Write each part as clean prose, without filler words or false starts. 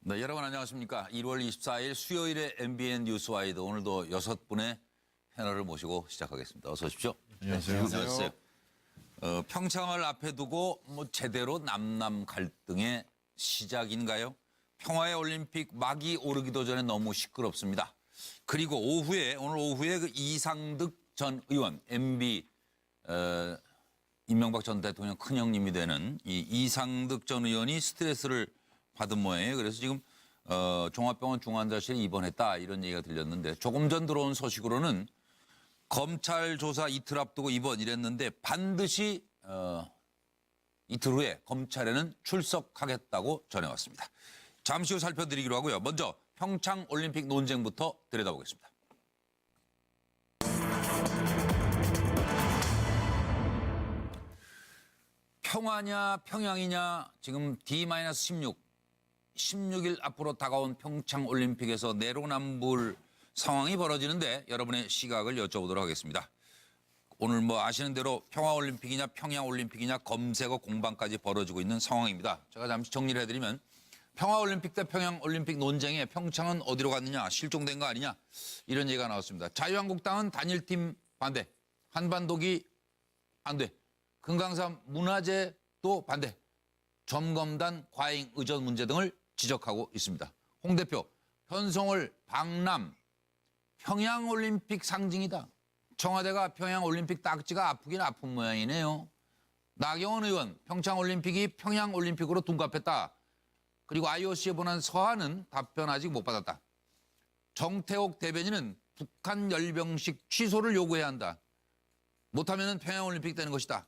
네, 여러분 안녕하십니까. 1월 24일 수요일에 MBN 뉴스와이드 오늘도 6분의 패널을 모시고 시작하겠습니다. 어서 오십시오. 안녕하세요. 네, 안녕하세요. 평창을 앞에 두고 제대로 남남 갈등의 시작인가요? 평화의 올림픽 막이 오르기도 전에 너무 시끄럽습니다. 그리고 오늘 오후에 그 이상득 전 의원, MB 이명박 전 대통령 큰형님이 되는 이 이상득 전 의원이 스트레스를 받은 모양이에요. 그래서 지금 종합병원 중환자실에 입원했다 이런 얘기가 들렸는데 조금 전 들어온 소식으로는 검찰 조사 이틀 앞두고 입원 이랬는데 반드시 이틀 후에 검찰에는 출석하겠다고 전해왔습니다. 잠시 후 살펴드리기로 하고요. 먼저 평창올림픽 논쟁부터 들여다보겠습니다. 평화냐 평양이냐 지금 D-16 16일 앞으로 다가온 평창올림픽에서 내로남불 상황이 벌어지는데 여러분의 시각을 여쭤보도록 하겠습니다. 오늘 아시는 대로 평화올림픽이냐 평양올림픽이냐 검색어 공방까지 벌어지고 있는 상황입니다. 제가 잠시 정리를 해드리면 평화올림픽 대 평양올림픽 논쟁에 평창은 어디로 갔느냐 실종된 거 아니냐 이런 얘기가 나왔습니다. 자유한국당은 단일팀 반대, 한반도기 안 돼, 금강산 문화재도 반대, 점검단 과잉 의전 문제 등을 지적하고 있습니다. 홍 대표, 현송월 방남 평양올림픽 상징이다. 청와대가 평양올림픽 딱지가 아프긴 아픈 모양이네요. 나경원 의원, 평창올림픽이 평양올림픽으로 둔갑했다. 그리고 IOC에 보낸 서한은 답변 아직 못 받았다. 정태옥 대변인은 북한 열병식 취소를 요구해야 한다. 못하면 평양올림픽 되는 것이다.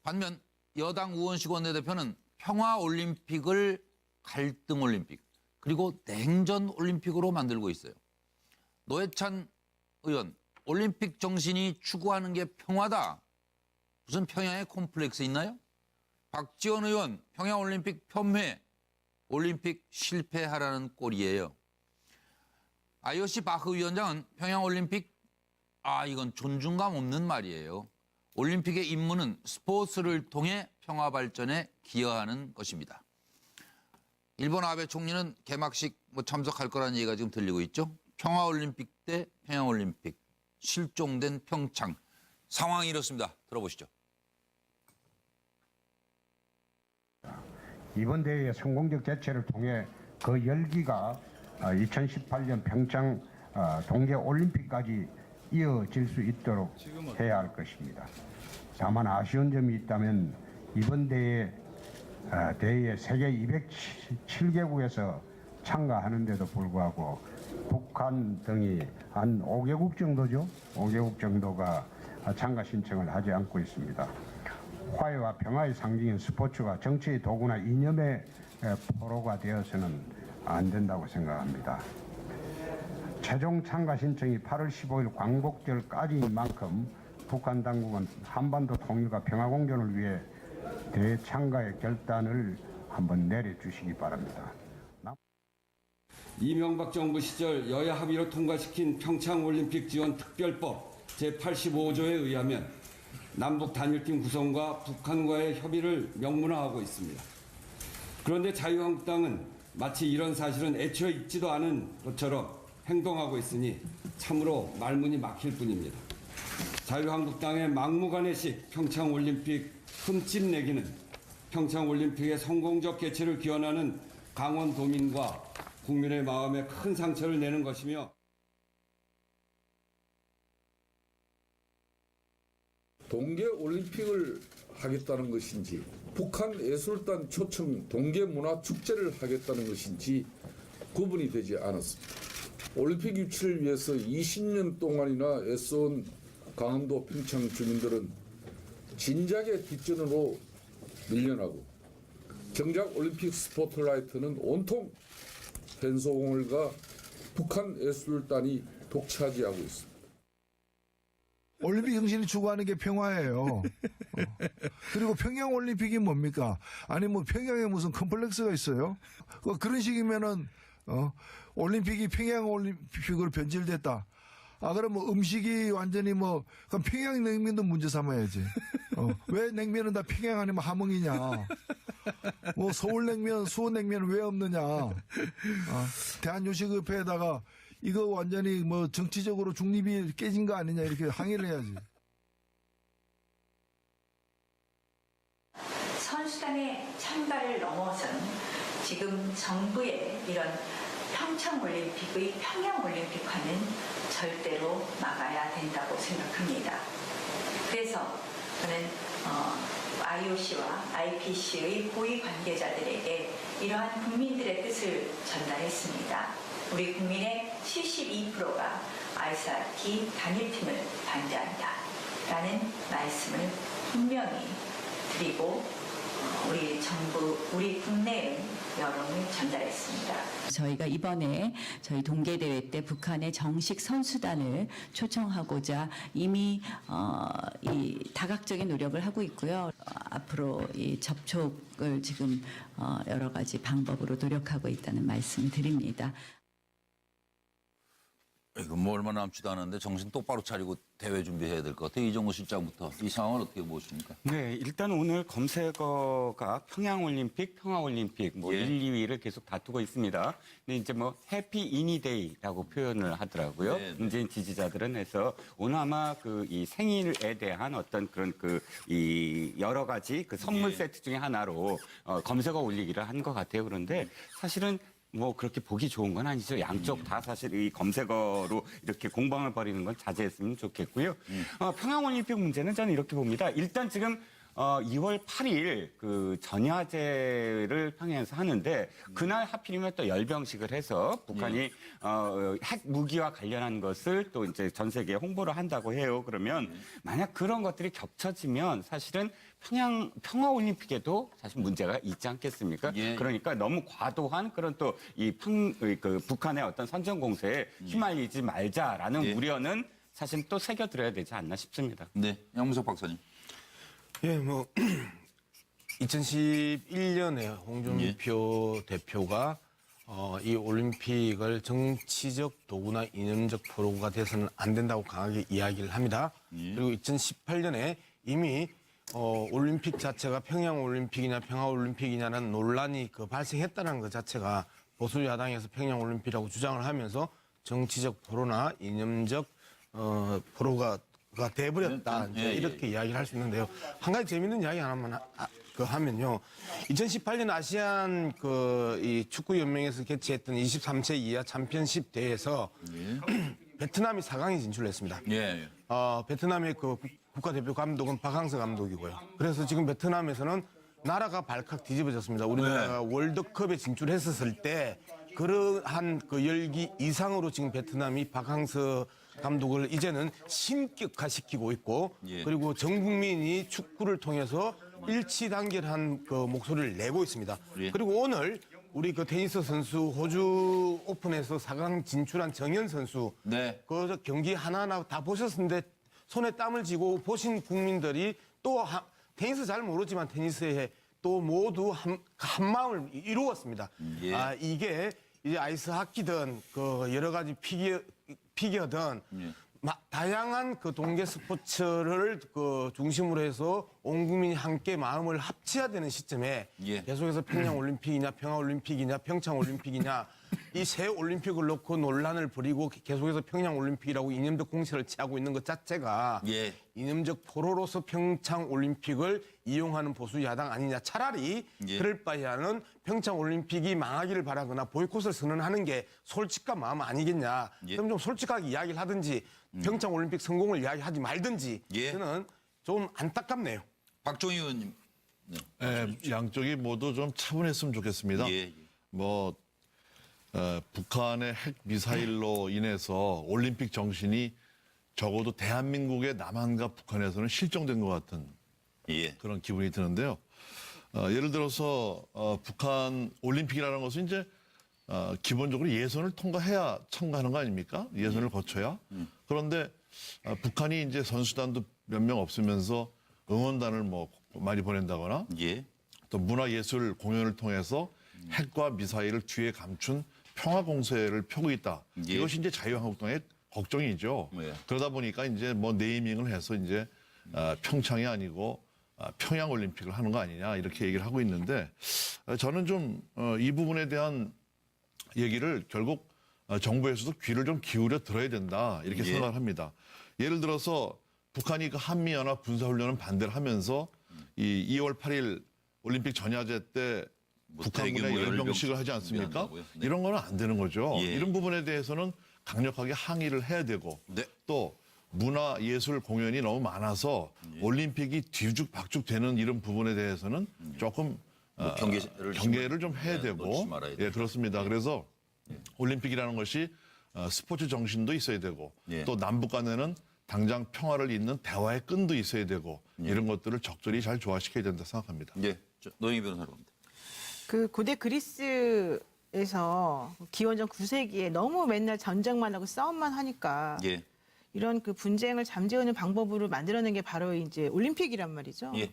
반면 여당 우원식 원내대표는 평화올림픽을 갈등올림픽 그리고 냉전올림픽으로 만들고 있어요. 노회찬 의원, 올림픽 정신이 추구하는 게 평화다. 무슨 평양에 콤플렉스 있나요? 박지원 의원, 평양올림픽 편회, 올림픽 실패하라는 꼴이에요. IOC 바흐 위원장은 평양올림픽, 이건 존중감 없는 말이에요. 올림픽의 임무는 스포츠를 통해 평화 발전에 기여하는 것입니다. 일본 아베 총리는 개막식 참석할 거라는 얘기가 지금 들리고 있죠. 평화올림픽 대 평양올림픽, 실종된 평창. 상황이 이렇습니다. 들어보시죠. 이번 대회의 성공적 개최를 통해 그 열기가 2018년 평창 동계올림픽까지 이어질 수 있도록 해야 할 것입니다. 다만 아쉬운 점이 있다면 이번 대회에 세계 207개국에서 참가하는데도 불구하고 북한 등이 한 5개국 정도죠. 5개국 정도가 참가 신청을 하지 않고 있습니다. 화해와 평화의 상징인 스포츠가 정치의 도구나 이념의 포로가 되어서는 안 된다고 생각합니다. 최종 참가 신청이 8월 15일 광복절까지인 만큼 북한 당국은 한반도 통일과 평화 공존을 위해 대회 참가의 결단을 한번 내려주시기 바랍니다. 이명박 정부 시절 여야 합의로 통과시킨 평창올림픽 지원 특별법 제85조에 의하면 남북 단일팀 구성과 북한과의 협의를 명문화하고 있습니다. 그런데 자유한국당은 마치 이런 사실은 애초에 있지도 않은 것처럼 행동하고 있으니 참으로 말문이 막힐 뿐입니다. 자유한국당의 막무가내식 평창올림픽 흠집내기는 평창올림픽의 성공적 개최를 기원하는 강원도민과 국민의 마음에 큰 상처를 내는 것이며 동계올림픽을 하겠다는 것인지 북한 예술단 초청 동계문화축제를 하겠다는 것인지 구분이 되지 않았습니다. 올림픽 유치를 위해서 20년 동안이나 애써온 강원도 평창 주민들은 진작에 뒷전으로 밀려나고 정작 올림픽 스포트라이트는 온통 현송월과 북한 예술단이 독차지하고 있습니다. 올림픽 정신이 추구하는 게 평화예요. 그리고 평양올림픽이 뭡니까? 아니 평양에 무슨 컴플렉스가 있어요? 그런 식이면은 올림픽이 평양올림픽으로 변질됐다. 그럼 음식이 완전히 그럼 평양냉면도 문제 삼아야지. 왜 냉면은 다 평양 아니면 함흥이냐. 뭐 서울냉면, 수원냉면 왜 없느냐. 대한요식협회에다가 이거 완전히 뭐 정치적으로 중립이 깨진 거 아니냐 이렇게 항의를 해야지. 선수단의 찬발을 넘어선 지금 정부의 이런 평창올림픽의 평양올림픽화는 절대로 막아야 된다고 생각합니다. 그래서 저는 IOC와 IPC의 고위 관계자들에게 이러한 국민들의 뜻을 전달했습니다. 우리 국민의 72%가 아이스하키 단일팀을 반대한다라는 말씀을 분명히 드리고 우리 정부, 우리 국내의 여론을 전달했습니다. 저희가 이번에 저희 동계대회 때 북한의 정식 선수단을 초청하고자 이미 이 다각적인 노력을 하고 있고요. 앞으로 이 접촉을 지금 여러 가지 방법으로 노력하고 있다는 말씀을 드립니다. 이거 뭐 얼마 남지도 않았는데 정신 똑바로 차리고 대회 준비해야 될 것 같아요. 이정호 실장부터 이 상황을 어떻게 보십니까? 네, 일단 오늘 검색어가 평양올림픽, 평화올림픽 뭐 예. 1, 2위를 계속 다투고 있습니다. 근데 이제 뭐 해피 이니데이라고 표현을 하더라고요. 네, 네. 문재인 지지자들은 해서 오늘 아마 그 이 생일에 대한 어떤 그런 그 이 여러 가지 그 선물 예. 세트 중에 하나로 검색어 올리기를 한 것 같아요. 그런데 사실은 뭐 그렇게 보기 좋은 건 아니죠. 양쪽 다 사실 이 검색어로 이렇게 공방을 벌이는 건 자제했으면 좋겠고요. 평양올림픽 문제는 저는 이렇게 봅니다. 일단 지금 2월 8일 그 전야제를 평양에서 하는데 그날 하필이면 또 열병식을 해서 북한이 핵 무기와 관련한 것을 또 이제 전 세계에 홍보를 한다고 해요. 그러면 만약 그런 것들이 겹쳐지면 사실은 평화올림픽에도 사실 문제가 있지 않겠습니까? 예. 그러니까 너무 과도한 그런 또 이 북한의 어떤 선전 공세에 휘말리지 말자라는 예. 우려는 사실 또 새겨들어야 되지 않나 싶습니다. 네, 양무석 박사님. 예, 뭐 2011년에 홍준표 대표가 이 올림픽을 정치적 도구나 이념적 포로가 돼서는 안 된다고 강하게 이야기를 합니다. 그리고 2018년에 이미 올림픽 자체가 평양올림픽이냐 평화올림픽이냐는 논란이 발생했다는 것 자체가 보수 야당에서 평양올림픽이라고 주장을 하면서 정치적 포로나 이념적 포로가 돼버렸다. 이제 이렇게 이야기를 할 수 있는데요. 한 가지 재밌는 이야기 하나만 하면요. 2018년 아시안 이 축구연맹에서 개최했던 23세 이하 챔피언십 대회에서 베트남이 4강에 진출했습니다. 예. 베트남의 국가대표 감독은 박항서 감독이고요. 그래서 지금 베트남에서는 나라가 발칵 뒤집어졌습니다. 우리나라가 월드컵에 진출했었을 때 그러한 열기 이상으로 지금 베트남이 박항서 감독을 이제는 신격화시키고 있고 예. 그리고 전 국민이 축구를 통해서 일치단결한 목소리를 내고 있습니다. 예. 그리고 오늘 우리 테니스 선수 호주 오픈에서 4강 진출한 정현 선수 네. 그 경기 하나하나 다 보셨는데 손에 땀을 쥐고 보신 국민들이 또 테니스 잘 모르지만 테니스에 또 모두 한 마음을 이루었습니다. 예. 이게 이제 아이스하키든 여러 가지 피겨든 예. 다양한 동계 스포츠를 중심으로 해서 온 국민이 함께 마음을 합쳐야 되는 시점에 예. 계속해서 평양올림픽이냐 평화올림픽이냐 평창올림픽이냐 이 세 올림픽을 놓고 논란을 벌이고 계속해서 평양올림픽이라고 이념적 공세를 취하고 있는 것 자체가 예. 이념적 포로로서 평창올림픽을 이용하는 보수 야당 아니냐. 차라리 예. 그럴 바에는 평창올림픽이 망하기를 바라거나 보이콧을 선언하는 게 솔직한 마음 아니겠냐. 예. 그럼 좀 솔직하게 이야기를 하든지 평창올림픽 성공을 이야기하지 말든지 예. 저는 좀 안타깝네요. 박종희 의원님. 양쪽이 모두 좀 차분했으면 좋겠습니다. 예. 북한의 핵 미사일로 인해서 올림픽 정신이 적어도 대한민국의 남한과 북한에서는 실종된 것 같은 예. 그런 기분이 드는데요. 예를 들어서 북한 올림픽이라는 것은 이제 기본적으로 예선을 통과해야 참가하는 거 아닙니까? 예선을 거쳐야. 그런데 북한이 이제 선수단도 몇 명 없으면서 응원단을 많이 보낸다거나 예. 또 문화예술 공연을 통해서 핵과 미사일을 뒤에 감춘 평화 공세를 펴고 있다. 예. 이것이 이제 자유한국당의 걱정이죠. 예. 그러다 보니까 이제 네이밍을 해서 이제 평창이 아니고 평양 올림픽을 하는 거 아니냐 이렇게 얘기를 하고 있는데 저는 좀 이 부분에 대한 얘기를 결국 정부에서도 귀를 좀 기울여 들어야 된다 이렇게 생각을 합니다. 예를 들어서 북한이 그 한미연합 군사훈련을 반대를 하면서 이 2월 8일 올림픽 전야제 때 북한군의 대규모 열병식을 하지 않습니까? 준비한다고요? 네. 이런 거는 안 되는 거죠. 예. 이런 부분에 대해서는 강력하게 항의를 해야 되고 네. 또 문화 예술 공연이 너무 많아서 올림픽이 뒤죽박죽 되는 이런 부분에 대해서는 조금 뭐 경계를 좀 해야 되고 놓치지 말아야 예 그렇습니다. 그래서 올림픽이라는 것이 스포츠 정신도 있어야 되고 예. 또 남북 간에는 당장 평화를 잇는 대화의 끈도 있어야 되고 이런 것들을 적절히 잘 조화시켜야 된다 생각합니다. 예. 노영희 변호사로 갑니다. 그 고대 그리스에서 기원전 9세기에 너무 맨날 전쟁만 하고 싸움만 하니까 예. 이런 그 분쟁을 잠재우는 방법으로 만들어낸 게 바로 이제 올림픽이란 말이죠. 예.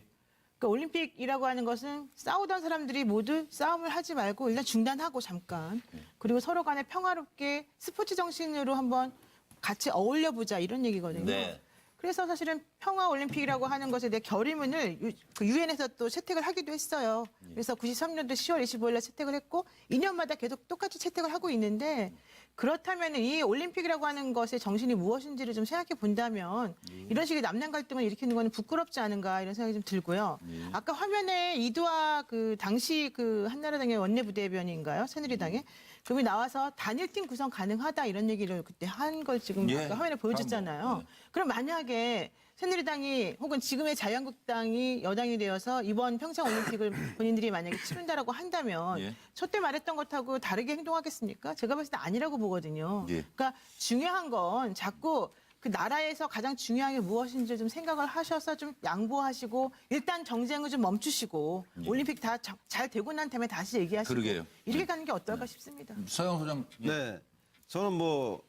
그러니까 올림픽이라고 하는 것은 싸우던 사람들이 모두 싸움을 하지 말고 일단 중단하고 잠깐 그리고 서로 간에 평화롭게 스포츠 정신으로 한번 같이 어울려 보자 이런 얘기거든요. 네. 그래서 사실은 평화 올림픽이라고 하는 것에 대해 결의문을 유엔에서 또 채택을 하기도 했어요. 그래서 93년도 10월 25일 날 채택을 했고 2년마다 계속 똑같이 채택을 하고 있는데 그렇다면 이 올림픽이라고 하는 것의 정신이 무엇인지를 좀 생각해 본다면 이런 식의 남남 갈등을 일으키는 것은 부끄럽지 않은가 이런 생각이 좀 들고요. 아까 화면에 이두아 그 당시 그 한나라당의 원내부대변인인가요? 새누리당의 그분이 나와서 단일팀 구성 가능하다 이런 얘기를 그때 한 걸 지금 예. 아까 화면에 보여줬잖아요. 그럼 만약에 새누리당이 혹은 지금의 자유한국당이 여당이 되어서 이번 평창올림픽을 본인들이 만약에 치른다라고 한다면 예. 저 때 말했던 것하고 다르게 행동하겠습니까? 제가 봤을 때 아니라고 보거든요. 예. 그러니까 중요한 건 자꾸 그 나라에서 가장 중요한 게 무엇인지 좀 생각을 하셔서 좀 양보하시고 일단 정쟁을 좀 멈추시고 올림픽 다 잘 되고 난 다음에 다시 얘기하시고 그러게요. 이렇게 가는 게 어떨까 싶습니다. 서영 소장. 예. 네. 저는 뭐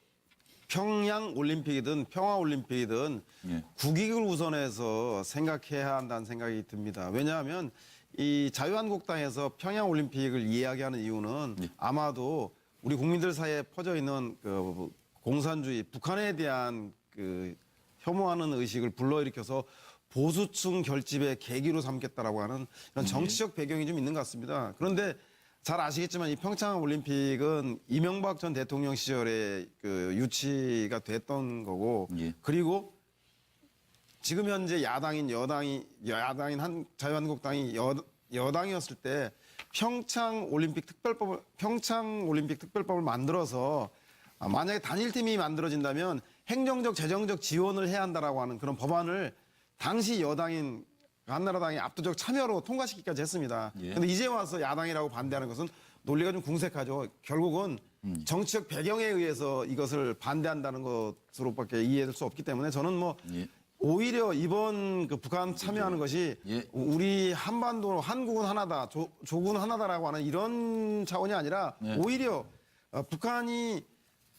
평양 올림픽이든 평화 올림픽이든 예. 국익을 우선해서 생각해야 한다는 생각이 듭니다. 왜냐하면 이 자유한국당에서 평양 올림픽을 이야기하는 이유는 아마도 우리 국민들 사이에 퍼져 있는 그 공산주의, 북한에 대한 그 혐오하는 의식을 불러일으켜서 보수층 결집의 계기로 삼겠다라고 하는 이런 정치적 배경이 좀 있는 것 같습니다. 그런데 잘 아시겠지만 이 평창 올림픽은 이명박 전 대통령 시절에 그 유치가 됐던 거고 예. 그리고 지금 현재 야당인 한 자유한국당이 여당이었을 때 평창 올림픽 특별법을 만들어서 만약에 단일팀이 만들어진다면 행정적 재정적 지원을 해야 한다라고 하는 그런 법안을 당시 여당인 한나라당이 압도적 참여로 통과시키기까지 했습니다. 그런데 이제 와서 야당이라고 반대하는 것은 논리가 좀 궁색하죠. 결국은 정치적 배경에 의해서 이것을 반대한다는 것으로밖에 이해될 수 없기 때문에 저는 뭐 오히려 이번 그 북한 참여하는 것이 우리 한반도 한국은 하나다, 조국은 하나다라고 하는 이런 차원이 아니라 오히려 북한이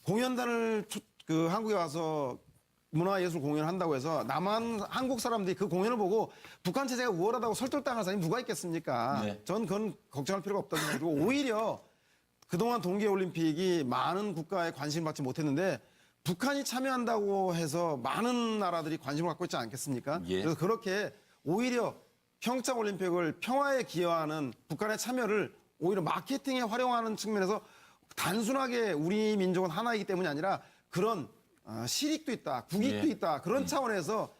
공연단을 그 한국에 와서 문화예술 공연을 한다고 해서 남한 한국 사람들이 그 공연을 보고 북한 체제가 우월하다고 설득당할 사람이 누가 있겠습니까? 전 그건 걱정할 필요가 없다고 생각하고 오히려 그동안 동계올림픽이 많은 국가에 관심을 받지 못했는데 북한이 참여한다고 해서 많은 나라들이 관심을 갖고 있지 않겠습니까? 그래서 그렇게 오히려 평창올림픽을 평화에 기여하는 북한의 참여를 오히려 마케팅에 활용하는 측면에서 단순하게 우리 민족은 하나이기 때문이 아니라 그런 실익도 있다, 국익도 있다 그런 차원에서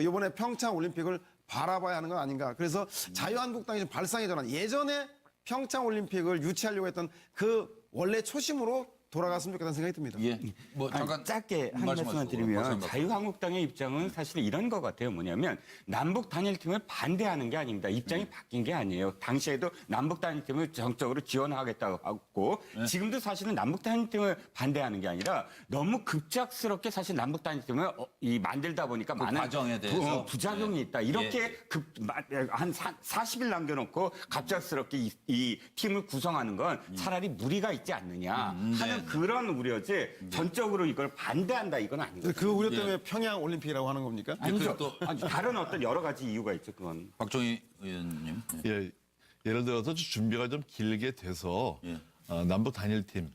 이번에 평창 올림픽을 바라봐야 하는 건 아닌가. 그래서 자유한국당이 좀 발상의 전환. 예전에 평창 올림픽을 유치하려고 했던 그 원래 초심으로 돌아갔으면 좋겠다는 생각이 듭니다. 예. 뭐 잠깐 짧게 한 말씀만 드리면 자유한국당의 입장은 사실 이런 것 같아요. 뭐냐면 남북 단일팀을 반대하는 게 아닙니다. 입장이 바뀐 게 아니에요. 당시에도 남북 단일팀을 정적으로 지원하겠다고 하고 지금도 사실은 남북 단일팀을 반대하는 게 아니라 너무 급작스럽게 사실 남북 단일팀을 만들다 보니까 그 많은 과정에 대해서 부작용이 있다. 이렇게 한 40일 남겨놓고 갑작스럽게 이 팀을 구성하는 건 차라리 무리가 있지 않느냐 하는 그런 우려지 전적으로 이걸 반대한다 이건 아니거든요. 그 우려 때문에 평양 올림픽이라고 하는 겁니까? 아니죠. 아니, 다른 어떤 여러 가지 이유가 있죠. 그건. 박종희 의원님. 예, 예를 들어서 준비가 좀 길게 돼서 남북 단일팀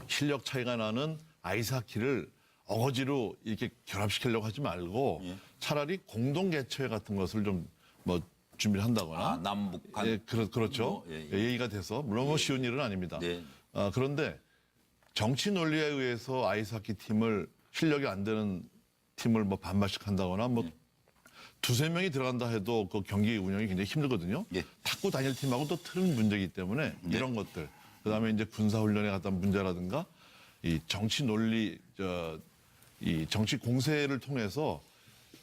실력 차이가 나는 아이스하키를 어거지로 이렇게 결합시키려고 하지 말고 차라리 공동 개최 같은 것을 좀 뭐 준비를 한다거나 남북한 예, 그렇죠. 예, 예. 얘기가 돼서 물론 뭐 쉬운 일은 아닙니다. 네. 그런데 정치 논리에 의해서 아이스하키 팀을 실력이 안 되는 팀을 뭐 반반씩 한다거나 뭐 두세 명이 들어간다 해도 그 경기 운영이 굉장히 힘들거든요. 예. 탁구 단일 팀하고 또 틀은 문제이기 때문에 이런 것들. 그다음에 이제 군사 훈련에 갔던 문제라든가 이 정치 논리 이 정치 공세를 통해서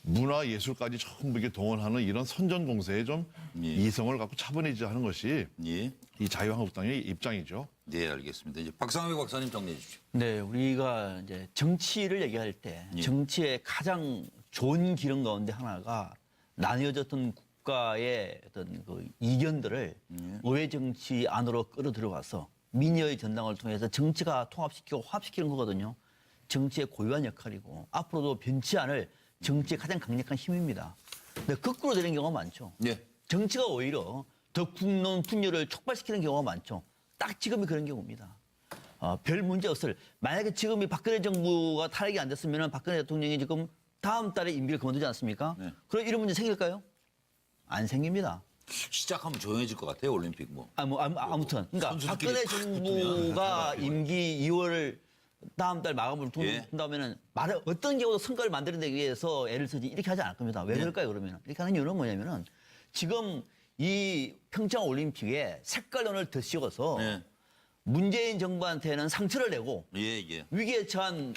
문화 예술까지 전부 이렇게 동원하는 이런 선전 공세에 좀 이성을 갖고 차분해지자 하는 것이 예. 이 자유한국당의 입장이죠. 네, 알겠습니다. 이제 박상회 박사님 정리해 주십시오. 네, 우리가 이제 정치를 얘기할 때 정치의 가장 좋은 기능 가운데 하나가 나뉘어졌던 국가의 어떤 그 이견들을 의회 정치 안으로 끌어들여가서 민의의 전당을 통해서 정치가 통합시키고 화합시키는 거거든요. 정치의 고유한 역할이고 앞으로도 변치 않을 정치의 가장 강력한 힘입니다. 근데 거꾸로 되는 경우가 많죠. 예. 정치가 오히려 더 국론 분열을 촉발시키는 경우가 많죠. 딱 지금이 그런 경우입니다. 별 문제 없을. 만약에 지금이 박근혜 정부가 탄핵이 안 됐으면 박근혜 대통령이 지금 다음 달에 임기를 그만두지 않습니까? 네. 그럼 이런 문제 생길까요? 안 생깁니다. 시작하면 조용해질 것 같아요, 올림픽 뭐. 아무튼. 그러니까 선수들끼리 박근혜 탁 정부가 붙으면. 임기 2월 다음 달 마감을 예. 둔다면은 어떤 경우도 선거를 만들어내기 위해서 애를 쓰지 이렇게 하지 않을 겁니다. 왜 그럴까요, 그러면? 이렇게 하는 이유는 뭐냐면은 지금 이 평창 올림픽에 색깔론을 더 씌워서 네. 문재인 정부한테는 상처를 내고 예, 예. 위기에 처한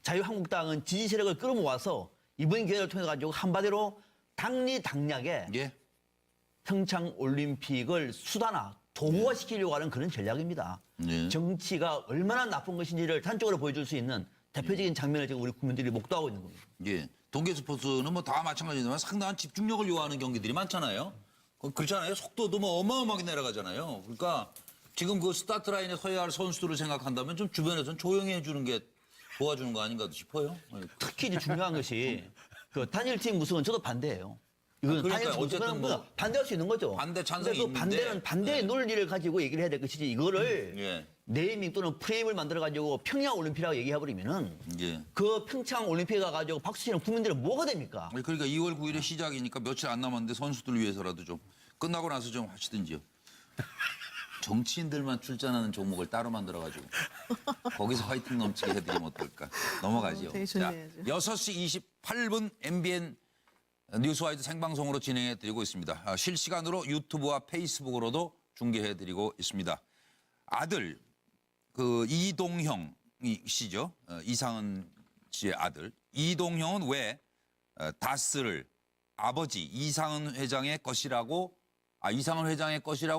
자유한국당은 지지 세력을 끌어모아서 이번 기회를 통해 가지고 한마디로 당리당략에 예. 평창 올림픽을 수단화, 도구화시키려고 하는 그런 전략입니다. 네. 정치가 얼마나 나쁜 것인지를 단적으로 보여줄 수 있는 대표적인 장면을 지금 우리 국민들이 목도하고 있는 겁니다. 예. 동계 스포츠는 뭐 다 마찬가지지만 상당한 집중력을 요하는 경기들이 많잖아요. 그렇잖아요. 속도도 뭐 어마어마하게 내려가잖아요. 그러니까 지금 그 스타트 라인에 서야 할 선수들을 생각한다면 좀 주변에서는 조용히 해주는 게 도와주는 거 아닌가 싶어요. 특히 이제 중요한 것이 그 단일팀 우승은 저도 반대예요. 이건 그러니까 단일팀 어쨌든 우승은 뭐 반대할 수 있는 거죠. 반대 찬성이 근데 그 반대는 있는데. 반대의 네. 논리를 가지고 얘기를 해야 될 것이지 이거를 예. 네이밍 또는 프레임을 만들어 가지고 평양 올림픽이라고 얘기해버리면은 예. 그 평창 올림픽에 가가지고 박수 치는 국민들은 뭐가 됩니까? 그러니까 2월 9일에 시작이니까 며칠 안 남았는데 선수들 위해서라도 좀 끝나고 나서 좀 하시든지요. 정치인들만 출전하는 종목을 따로 만들어가지고 거기서 화이팅 넘치게 해드리면 어떨까. 넘어가지요. 되게 좋네요. 6시 28분 MBN 뉴스와이드 생방송으로 진행해드리고 있습니다. 실시간으로 유튜브와 페이스북으로도 중계해드리고 있습니다. 아들 그 이동형 씨죠. 이상은 씨의 아들. 이동형은 왜 다스를 아버지 이상은 회장의 것이라고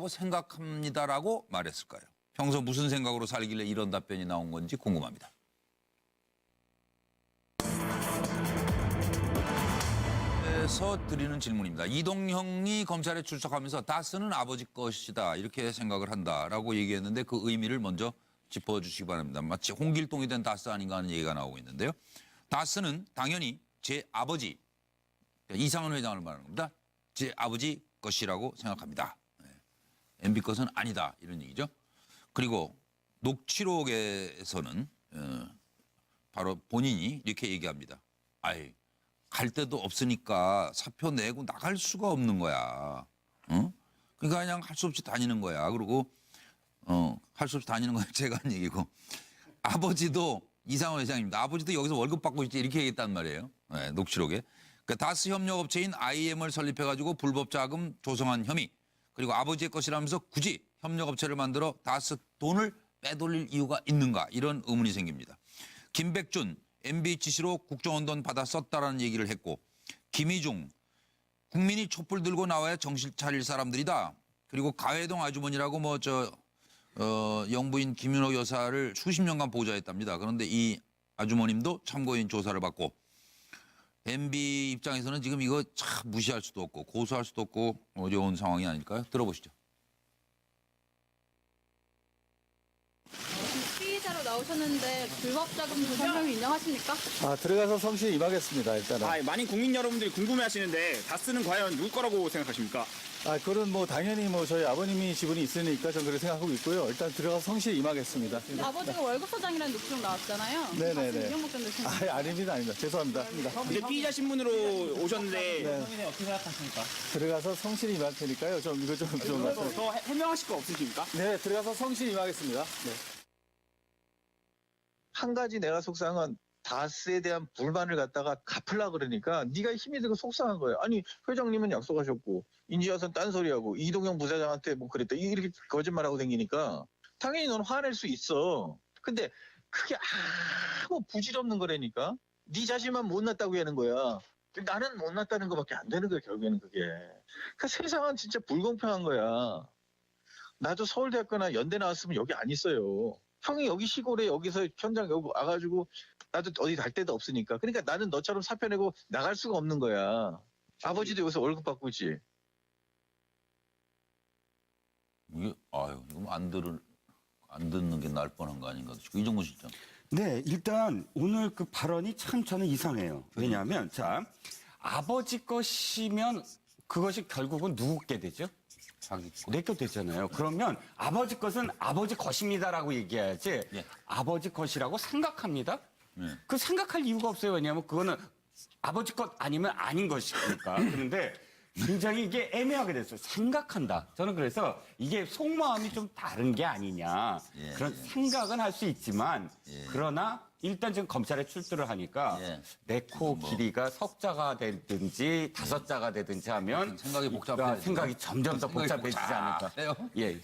생각합니다라고 말했을까요? 평소 무슨 생각으로 살길래 이런 답변이 나온 건지 궁금합니다. 그래서 드리는 질문입니다. 이동형이 검찰에 출석하면서 다스는 아버지 것이다 이렇게 생각을 한다라고 얘기했는데 그 의미를 먼저 짚어주시기 바랍니다. 마치 홍길동이 된 다스 아닌가 하는 얘기가 나오고 있는데요. 다스는 당연히 제 아버지 이상은 회장을 말하는 겁니다. 제 아버지 것이라고 생각합니다. MB 것은 아니다 이런 얘기죠. 그리고 녹취록에서는 바로 본인이 이렇게 얘기합니다. 아이 갈 데도 없으니까 사표 내고 나갈 수가 없는 거야. 응? 그러니까 그냥 할 수 없이 다니는 거야. 그리고 할 수 없이 다니는 건 제가 한 얘기고 아버지도 이상원 회장입니다. 아버지도 여기서 월급 받고 있지 이렇게 얘기했단 말이에요. 네, 녹취록에. 그러니까 다스 협력업체인 IM을 설립해가지고 불법 자금 조성한 혐의 그리고 아버지의 것이라면서 굳이 협력업체를 만들어 다스 돈을 빼돌릴 이유가 있는가 이런 의문이 생깁니다. 김백준 MB 지시로 국정원 돈 받아 썼다라는 얘기를 했고 김희중 국민이 촛불 들고 나와야 정신 차릴 사람들이다. 그리고 가회동 아주머니라고 영부인 김윤호 여사를 수십 년간 보좌했답니다. 그런데 이 아주머님도 참고인 조사를 받고 MB 입장에서는 지금 이거 참 무시할 수도 없고 고소할 수도 없고 어려운 상황이 아닐까요? 들어보시죠. 피의자로 나오셨는데 불법 자금 조달 혐의 인정하십니까? 들어가서 성실히 임하겠습니다. 일단은. 많은 국민 여러분들이 궁금해하시는데 다스는 과연 누구 거라고 생각하십니까? 그건 뭐 당연히 뭐 저희 아버님이 지분이 있으니까 저는 그렇게 생각하고 있고요. 일단 들어가서 성실히 임하겠습니다. 아버지가 월급 사장이라는 녹취록 나왔잖아요. 네네네. 다스 이명박 전 대통령. 아닙니다. 죄송합니다. 이제 피의자 신문으로 오셨는데 어떻게 생각하십니까? 들어가서 성실히 임할 테니까요. 좀 이거 좀 말씀. 더 해명하실 거 없으십니까? 네, 들어가서 성실히 임하겠습니다. 네. 한 가지 내가 속상한 건 다스에 대한 불만을 갖다가 갚으려고 그러니까 네가 힘이 들고 속상한 거예요. 아니 회장님은 약속하셨고 인지와선 딴소리하고 이동영 부사장한테 뭐 그랬다 이렇게 거짓말하고 다니니까 당연히 넌 화낼 수 있어. 근데 그게 아무 부질없는 거라니까. 네 자신만 못났다고 하는 거야. 나는 못났다는 것밖에 안 되는 거야 결국에는 그게. 그러니까 세상은 진짜 불공평한 거야. 나도 서울대학교나 연대 나왔으면 여기 안 있어요. 형이 여기 시골에 여기서 현장 여기 와가지고 나도 어디 갈 데도 없으니까. 그러니까 나는 너처럼 사표 내고 나갈 수가 없는 거야. 아버지도 여기서 월급 받고 있지. 이게 이거 안 듣는 게 나을 뻔한 거 아닌가 싶고 이종근 실장. 네, 일단 오늘 그 발언이 참 저는 이상해요. 왜냐하면 자 아버지 것이면 그것이 결국은 누구게 되죠? 내 것 되잖아요. 그러면 아버지 것은 아버지 것입니다라고 얘기해야지 아버지 것이라고 생각합니다. 그 생각할 이유가 없어요. 왜냐하면 그거는 아버지 것 아니면 아닌 것이니까. 그런데 굉장히 이게 애매하게 됐어요. 생각한다. 저는 그래서 이게 속마음이 좀 다른 게 아니냐. 그런 생각은 할 수 있지만 그러나 일단 지금 검찰에 출두를 하니까 내 코 길이가 석자가 되든지 5자가 되든지 하면 생각이 복잡해. 생각이 점점 더 복잡해지지 않을까.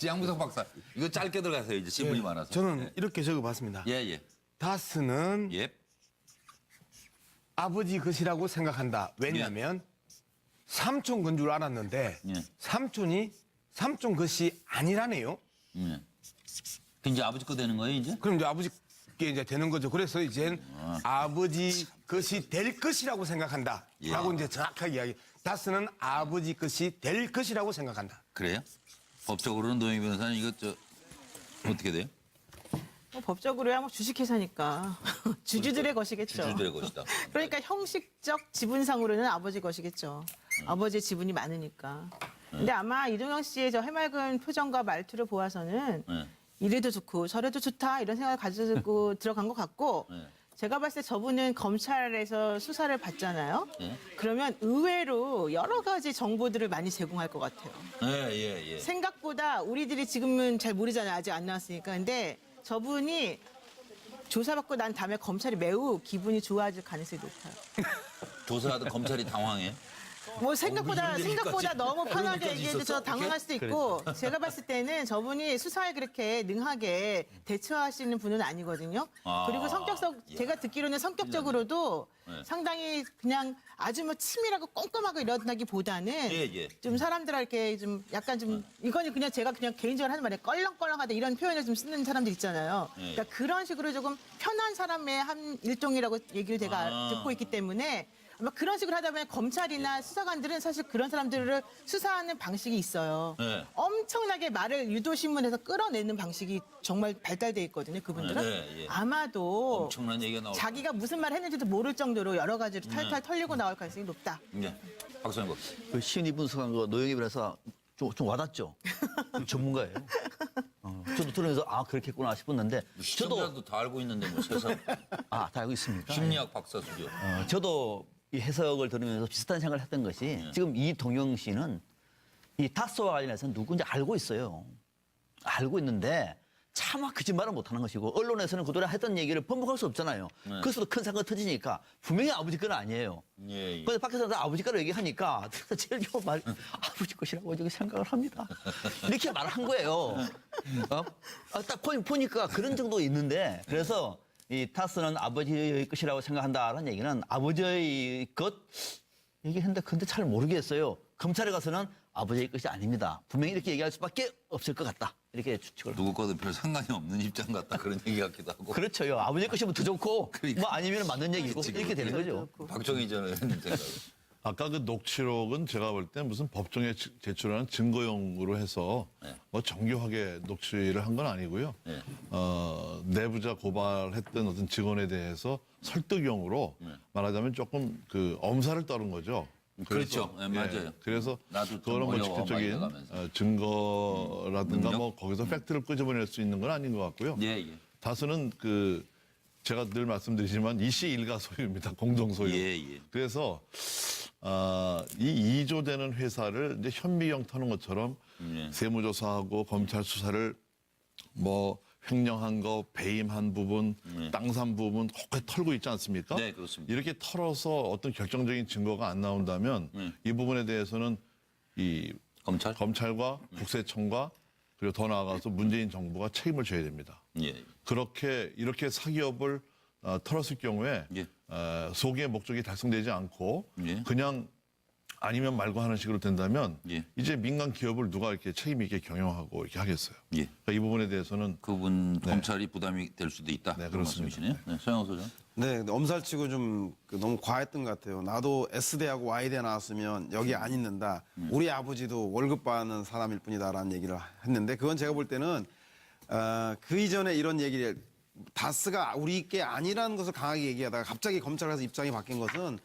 양부석 박사 이거 짧게 들어가세요. 이제 질문이 많아서. 저는 이렇게 적어봤습니다. 다스는 아버지 것이라고 생각한다. 왜냐하면 삼촌 건 줄 알았는데 삼촌이 삼촌 것이 아니라네요. 이제 아버지 거 되는 거예요, 이제? 그럼 이제 아버지 게 이제 되는 거죠. 그래서 이젠 아버지 것이 될 것이라고 생각한다. 라고 이제 정확하게 이야기. 다스는 아버지 것이 될 것이라고 생각한다. 그래요? 법적으로는 노영희 변호사님 이거 어떻게 돼요? 법적으로야 뭐 주식회사니까 주주들의 것이겠죠. 주주들의 것이다. 그러니까 형식적 지분상으로는 아버지 것이겠죠. 아버지의 지분이 많으니까. 근데 아마 이동영 씨의 저 해맑은 표정과 말투를 보아서는 이래도 좋고 저래도 좋다 이런 생각을 가지고 들어간 것 같고 제가 봤을 때 저분은 검찰에서 수사를 받잖아요. 그러면 의외로 여러 가지 정보들을 많이 제공할 것 같아요. 생각보다 우리들이 지금은 잘 모르잖아요. 아직 안 나왔으니까. 근데 저분이 조사받고 난 다음에 검찰이 매우 기분이 좋아질 가능성이 높아요. 조사하던 검찰이 당황해. 뭐 생각보다 너무 편하게 얘기해서 당황할 수도 있고 제가 봤을 때는 저분이 수사에 그렇게 능하게 대처하시는 분은 아니거든요. 그리고 제가 듣기로는 성격적으로도 상당히 그냥 아주 뭐 치밀하고 꼼꼼하고 이런다기보다는 좀 사람들한테 좀 약간 좀 이거는 그냥 제가 그냥 개인적으로 하는 말에 껄렁껄렁하다 이런 표현을 좀 쓰는 사람들 있잖아요. 그러니까 그런 식으로 조금 편한 사람의 한 일종이라고 얘기를 제가 듣고 있기 때문에 아마 그런 식으로 하다 보면 검찰이나 수사관들은 사실 그런 사람들을 수사하는 방식이 있어요. 엄청나게 말을 유도신문에서 끌어내는 방식이 정말 발달돼 있거든요. 그분들은. 아마도 엄청난 얘기가 나올 자기가 무슨 말 했는지도 모를 정도로 여러 가지로 탈탈 털리고 나올 가능성이 높다. 박선영 박사. 그 시은이 분석한 거 노영희 변호사 좀 와닿죠? 전문가예요. 저도 들으면서 그렇게 했구나 싶었는데 저도 다 알고 있는데 뭐 세상. 다 알고 있습니까? 심리학 박사 수죠. 저도 이 해석을 들으면서 비슷한 생각을 했던 것이 지금 이동영 씨는 이 다스와 관련해서 누군지 알고 있어요. 알고 있는데 차마 거짓말을 못하는 것이고 언론에서는 그동안 했던 얘기를 번복할 수 없잖아요. 그래서도 큰 사건이 터지니까 분명히 아버지 건 아니에요. 그런데 밖에서 아버지 거라고 얘기하니까 제일 좋은 말 아버지 것이라고 생각을 합니다. 이렇게 말을 한 거예요. 딱 보니까 그런 정도 있는데 그래서 이 다스는 아버지의 것이라고 생각한다라는 얘기는 아버지의 것 얘기했는데 근데 잘 모르겠어요. 검찰에 가서는 아버지의 것이 아닙니다. 분명히 이렇게 얘기할 수밖에 없을 것 같다. 이렇게 추측을. 누구 거든 별 상관이 없는 입장 같다 그런 얘기 같기도 하고. 그렇죠. 아버지의 것이면 더 좋고 뭐 아니면 맞는 얘기고 이렇게 되는 거죠. 박정희 전 의원님 생각. 아까 그 녹취록은 제가 볼 때 무슨 법정에 제출하는 증거용으로 해서 뭐 정교하게 녹취를 한 건 아니고요. 내부자 고발했던 어떤 직원에 대해서 설득용으로 말하자면 조금 그 엄살을 떨은 거죠. 그렇죠. 네, 맞아요. 그래서 나도 좀 그거는 뭐 어려워, 직접적인 막 이래가면서. 증거라든가 뭐 거기서 팩트를 끄집어낼 수 있는 건 아닌 것 같고요. 예, 예. 다수는 그 제가 늘 말씀드리지만 이씨 일가 소유입니다. 공동 소유. 예, 예. 그래서 이 2조 되는 회사를 이제 현미경 터는 것처럼 세무조사하고 검찰 수사를 뭐 횡령한 거, 배임한 부분, 땅 산 부분 혹해 털고 있지 않습니까? 네, 그렇습니다. 이렇게 털어서 어떤 결정적인 증거가 안 나온다면 이 부분에 대해서는 이 검찰과 국세청과 그리고 더 나아가서 문재인 정부가 책임을 져야 됩니다. 예. 이렇게 사기업을 털었을 경우에 소기의 목적이 달성되지 않고 그냥 아니면 말고 하는 식으로 된다면 이제 민간 기업을 누가 이렇게 책임 있게 경영하고 이렇게 하겠어요. 그러니까 이 부분에 대해서는 그분 검찰이 부담이 될 수도 있다. 네, 그런 그렇습니다. 말씀이시네요. 네, 서영호 소장. 네, 엄살치고 좀 너무 과했던 것 같아요. 나도 S대하고 Y대 나왔으면 여기 안 있는다. 우리 아버지도 월급 받는 사람일 뿐이다라는 얘기를 했는데 그건 제가 볼 때는 그 이전에 이런 얘기를 다스가 우리 게 아니라는 것을 강하게 얘기하다가 갑자기 검찰에서 입장이 바뀐 것은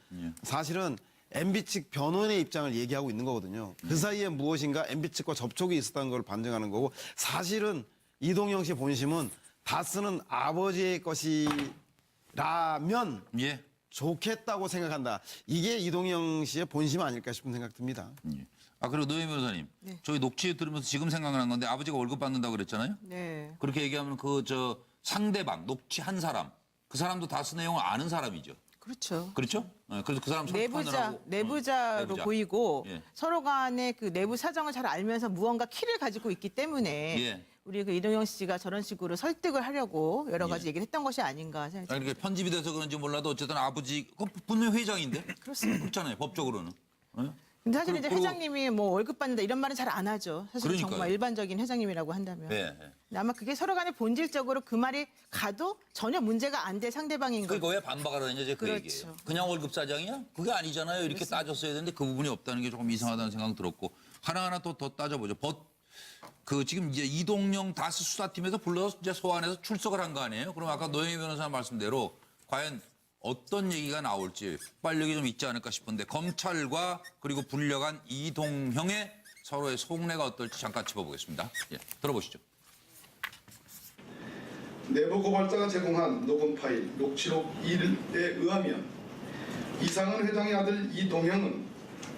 사실은 MB 측 변호인의 입장을 얘기하고 있는 거거든요. 그 사이에 무엇인가 MB 측과 접촉이 있었다는 걸 반증하는 거고 사실은 이동영 씨 본심은 다스는 아버지의 것이라면 좋겠다고 생각한다. 이게 이동영 씨의 본심 아닐까 싶은 생각 듭니다. 그리고 노영 변호사님. 저희 녹취 들으면서 지금 생각난 건데 아버지가 월급 받는다고 그랬잖아요. 네. 그렇게 얘기하면 상대방, 녹취한 사람, 그 사람도 다스 내용을 아는 사람이죠. 그렇죠. 그렇죠? 그래서 그 사람 내부자로 내부자. 보이고 예. 서로 간의 그 내부 사정을 잘 알면서 무언가 키를 가지고 있기 때문에 우리 그 이동영 씨가 저런 식으로 설득을 하려고 여러 가지 얘기를 했던 것이 아닌가 생각합니다. 그러니까 편집이 돼서 그런지 몰라도 어쨌든 아버지, 분명히 회장인데? 그렇습니다. 그렇잖아요, 법적으로는. 근데 사실 이제 그리고- 회장님이 뭐 월급 받는다 이런 말은 잘 안 하죠. 사실 그러니까요. 정말 일반적인 회장님이라고 한다면. 네. 근데 아마 그게 서로 간에 본질적으로 그 말이 가도 전혀 문제가 안 될 상대방인 거죠. 그러니까 왜 반박을 하느냐, 이제 그 그렇죠. 얘기예요. 그냥 월급 사장이야? 그게 아니잖아요. 이렇게 따졌어야 되는데 그 부분이 없다는 게 조금 이상하다는 생각 들었고. 하나하나 더 따져보죠. 지금 이제 이동영 다스 수사팀에서 불러서 이제 소환해서 출석을 한 거 아니에요? 그럼 아까 노영희 변호사 말씀대로 과연 어떤 얘기가 나올지 폭발력이 좀 있지 않을까 싶은데 검찰과 그리고 불려간 이동형의 서로의 속내가 어떨지 잠깐 짚어보겠습니다. 들어보시죠. 내부 고발자가 제공한 녹음 파일 녹취록 1에 의하면 이상은 회장의 아들 이동형은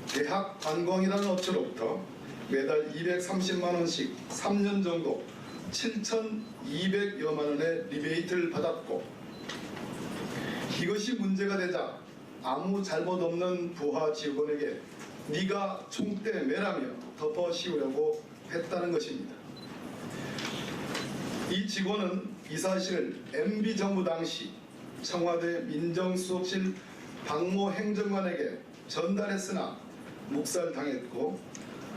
대학 관광이라는 업체로부터 매달 230만 원씩 3년 정도 7,200여만 원의 리베이트를 받았고 이것이 문제가 되자 아무 잘못 없는 부하 직원에게 네가 총대 매라며 덮어 씌우려고 했다는 것입니다. 이 직원은 이 사실을 MB 정부 당시 청와대 민정수석실 박모 행정관에게 전달했으나 묵살당했고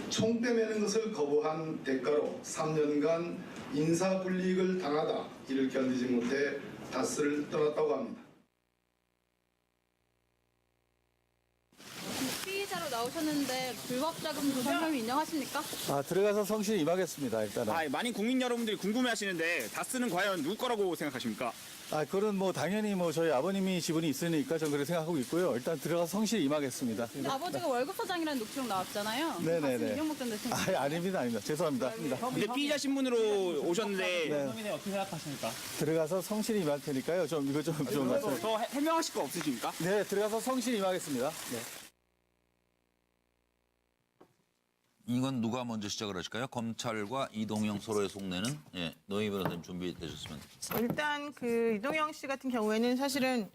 총대 매는 것을 거부한 대가로 3년간 인사불이익을 당하다 이를 견디지 못해 다스를 떠났다고 합니다. 피의자로 나오셨는데 불법 자금 조성 혐의 인정하십니까? 들어가서 성실히 임하겠습니다. 일단은. 많은 국민 여러분들이 궁금해하시는데 다스는 과연 누구 거라고 생각하십니까? 그건 뭐 당연히 뭐 저희 아버님이 지분이 있으니까 저는 그렇게 생각하고 있고요. 일단 들어가서 성실히 임하겠습니다. 아버지가 월급 사장이라는 녹취록 나왔잖아요. 네네네. 다스 이명박 전 대통령. 아닙니다. 죄송합니다. 근데 피의자 신문으로 오셨는데 네. 어떻게 생각하십니까? 들어가서 성실히 임할 테니까요. 이거 좀 말씀. 더 해명하실 거 없으십니까? 네, 들어가서 성실히 임하겠습니다. 네. 이건 누가 먼저 시작을 하실까요? 검찰과 이동영 서로의 속내는 노영희 변호사님 준비되셨으면. 일단 그 이동영 씨 같은 경우에는 사실은